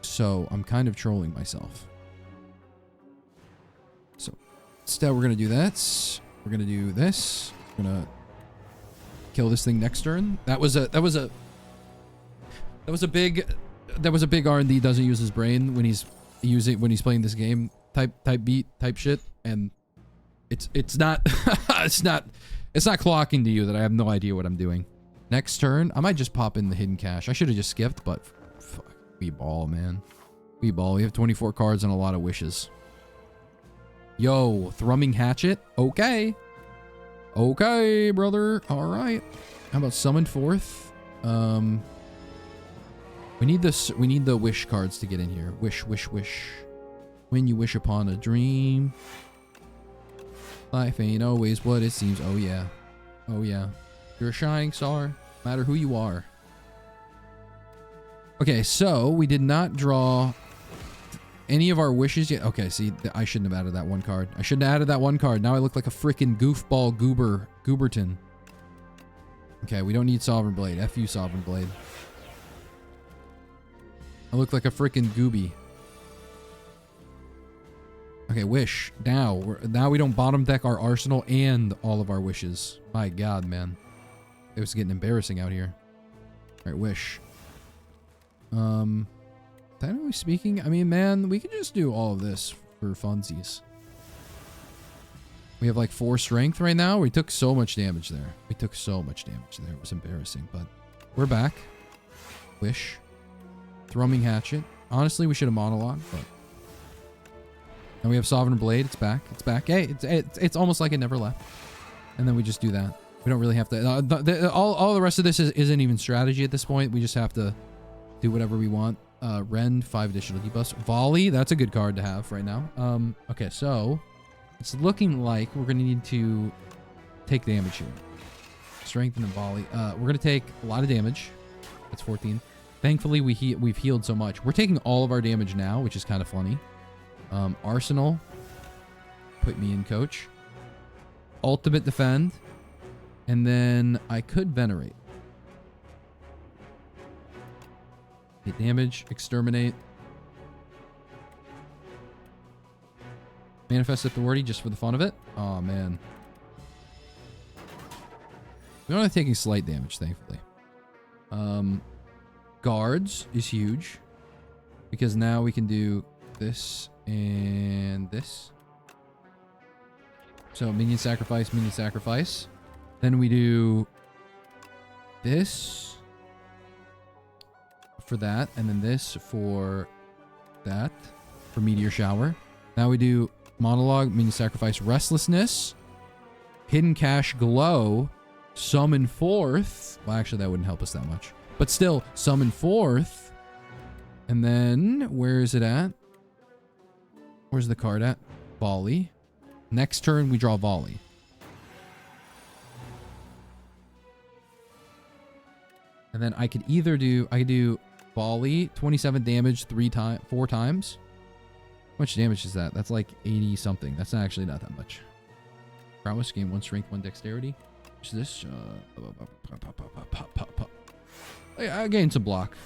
So I'm kind of trolling myself. So instead, we're going to do that. We're going to do this. We're going to kill this thing next turn. That was a big R&D doesn't use his brain when he's playing this game type beat type shit, and it's not it's not clocking to you that I have no idea what I'm doing. Next turn, I might just pop in the hidden cache. I should have just skipped, but fuck, we ball, man. Ball. We have 24 cards and a lot of wishes. Yo, Thrumming Hatchet. Okay. Okay, brother. All right. How about Summon Forth? We need this. We need the wish cards to get in here. Wish, wish, wish. When you wish upon a dream, life ain't always what it seems. Oh yeah. Oh yeah. You're a shining star, no matter who you are. Okay, so we did not draw any of our wishes yet. Okay, see, I shouldn't have added that one card. I shouldn't have added that one card. Now I look like a freaking goofball gooberton. Okay, we don't need Sovereign Blade. F you, Sovereign Blade. I look like a freaking gooby. Okay, wish. Now we don't bottom deck our arsenal and all of our wishes. My God, man. It was getting embarrassing out here. All right, wish. Technically speaking, I mean, man, we could just do all of this for funsies. We have like 4 strength right now. We took so much damage there. We took so much damage there. It was embarrassing, but we're back. Wish. Thrumming Hatchet. Honestly, we should have monologued, but... And we have Sovereign Blade. It's back. It's back. Hey, it's almost like it never left. And then we just do that. We don't really have to... all the rest of this isn't even strategy at this point. We just have to do whatever we want. Rend, 5 additional debuffs. Volley, that's a good card to have right now. Okay, so... It's looking like we're going to need to take damage here. Strength and Volley. We're going to take a lot of damage. That's 14. Thankfully, we've healed so much. We're taking all of our damage now, which is kind of funny. Arsenal. Put me in, coach. Ultimate Defend. And then I could Venerate. Hit damage. Exterminate. Manifest Authority just for the fun of it. Oh, man. We're only taking slight damage, thankfully. Guards is huge. Because now we can do this and this. So minion sacrifice, minion sacrifice. Then we do this for that. And then this for that. For Meteor Shower. Now we do monologue, minion sacrifice, restlessness. Hidden Cache Glow. Summon Forth. Well, actually, that wouldn't help us that much. But still, Summon Forth. And then, where is it at? Where's the card at? Volley. Next turn, we draw Volley. And then I could either do... I could do Volley, 27 damage 4 times. How much damage is that? That's like 80 something. That's actually not that much. Prowess, gain 1 strength, 1 dexterity. What's this? I gained some block.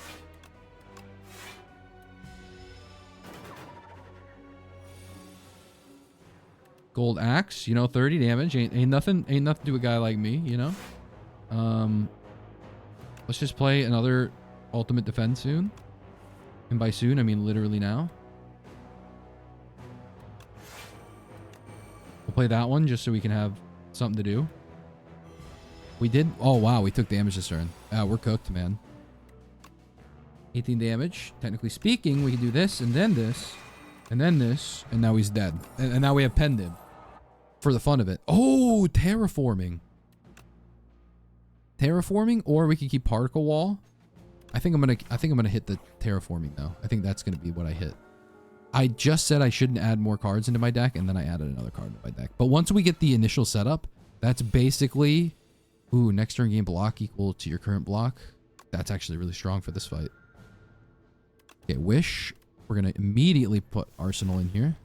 Gold axe, you know, 30 damage. Ain't nothing to a guy like me, you know. Let's just play another ultimate defense soon. And by soon, I mean literally now. We'll play that one just so we can have something to do. We did... Oh, wow. We took damage this turn. We're cooked, man. 18 damage. Technically speaking, we can do this, and then this, and then this, and now he's dead. And now we have penned him. For the fun of it. Oh, terraforming. Terraforming, or we could keep particle wall. I think I'm gonna hit the terraforming, though. I think that's gonna be what I hit. I just said I shouldn't add more cards into my deck, and then I added another card into my deck. But once we get the initial setup, that's basically... Ooh, next turn gain block equal to your current block. That's actually really strong for this fight. Okay, Wish. We're going to immediately put Arsenal in here.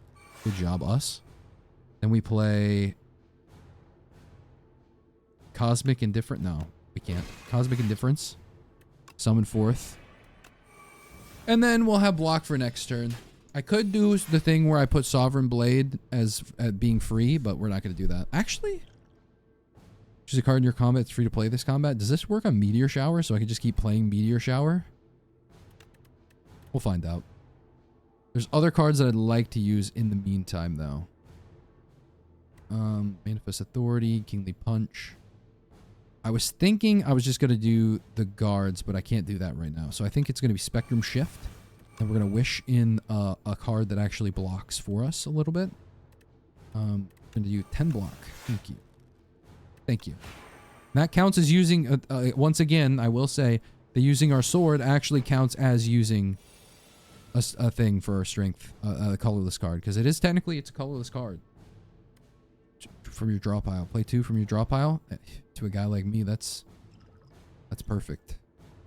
Good job, us. Then we play... Cosmic Indifference. No, we can't. Cosmic Indifference. Summon Forth. And then we'll have block for next turn. I could do the thing where I put Sovereign Blade as being free, but we're not going to do that. Actually... Choose a card in your combat. It's free to play this combat. Does this work on Meteor Shower? So I can just keep playing Meteor Shower? We'll find out. There's other cards that I'd like to use in the meantime, though. Manifest Authority, Kingly Punch. I was thinking I was just going to do the guards, but I can't do that right now. So I think it's going to be Spectrum Shift. And we're going to wish in a card that actually blocks for us a little bit. I'm going to do 10 block. Thank you. Thank you. That counts as using, once again, I will say, that using our sword actually counts as using a thing for our strength, a colorless card. Because it is technically, it's a colorless card. From your draw pile. Play 2 from your draw pile. To a guy like me, that's perfect.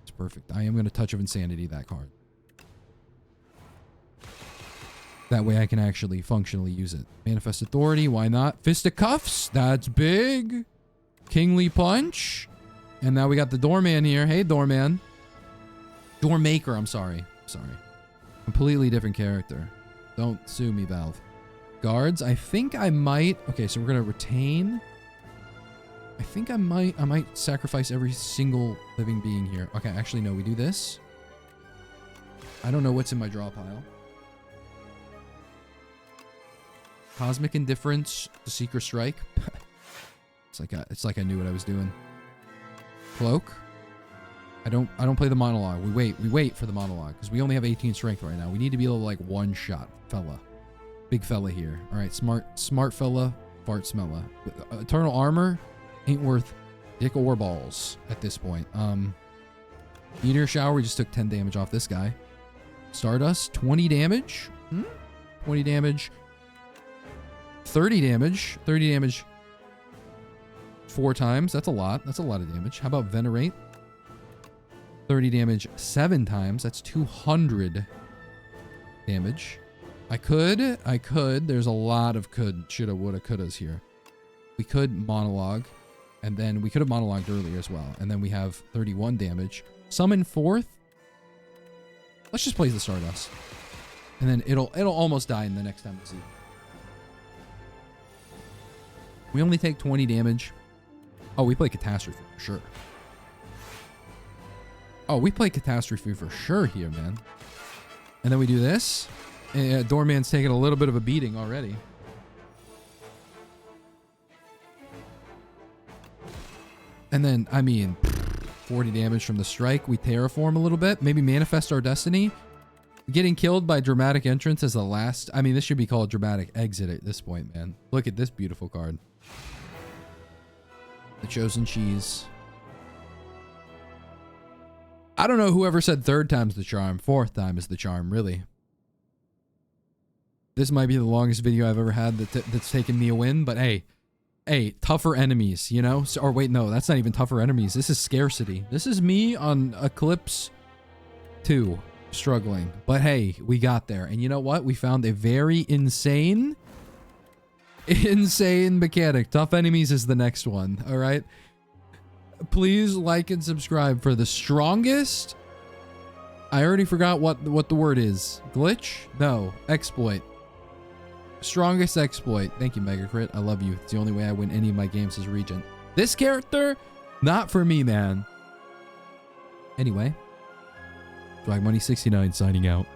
It's perfect. I am going to Touch of Insanity that card. That way I can actually functionally use it. Manifest Authority, why not? Fisticuffs, that's big. Kingly Punch. And now we got the Doorman here. Hey, Doorman. Doormaker, I'm sorry. Completely different character. Don't sue me, Valve. Guards, I think I might... Okay, so we're going to retain. I think I might sacrifice every single living being here. Okay, actually, no, we do this. I don't know what's in my draw pile. Cosmic Indifference, the Seeker Strike. It's like I knew what I was doing. Cloak. I don't play the monologue. We wait for the monologue because we only have 18 strength right now. We need to be able to like one-shot fella. Big fella here. All right, smart fella, fart smella. Eternal Armor ain't worth dick or balls at this point. Meteor Shower, we just took 10 damage off this guy. Stardust, 20 damage. 20 damage. 30 damage. 30 damage 4 times. That's a lot. That's a lot of damage. How about Venerate? 30 damage 7 times. That's 200 damage. I could. There's a lot of could, shoulda, woulda, couldas here. We could monologue. And then we could have monologued earlier as well. And then we have 31 damage. Summon 4th. Let's just play the Stardust. And then it'll almost die in the next time we see. We only take 20 damage. Oh, we play Catastrophe for sure. Oh, we play Catastrophe for sure here, man. And then we do this. Doorman's taking a little bit of a beating already. And then, I mean, 40 damage from the strike. We terraform a little bit. Maybe manifest our destiny. Getting killed by dramatic entrance as the last. I mean, this should be called dramatic exit at this point, man. Look at this beautiful card. The Chosen Cheese. I don't know whoever said 3rd time's the charm. 4th time is the charm, really. This might be the longest video I've ever had that's taken me a win, but hey, tougher enemies, you know? So, or wait, no, that's not even tougher enemies. This is scarcity. This is me on Eclipse 2, struggling. But hey, we got there. And you know what? We found a very insane mechanic. Tough enemies is the next one, all right? Please like and subscribe for the strongest. I already forgot what the word is. Glitch? No. Exploit. Strongest exploit. Thank you, Megacrit. I love you. It's the only way I win any of my games as Regent. This character, not for me, man. Anyway, Drag Money 69 signing out.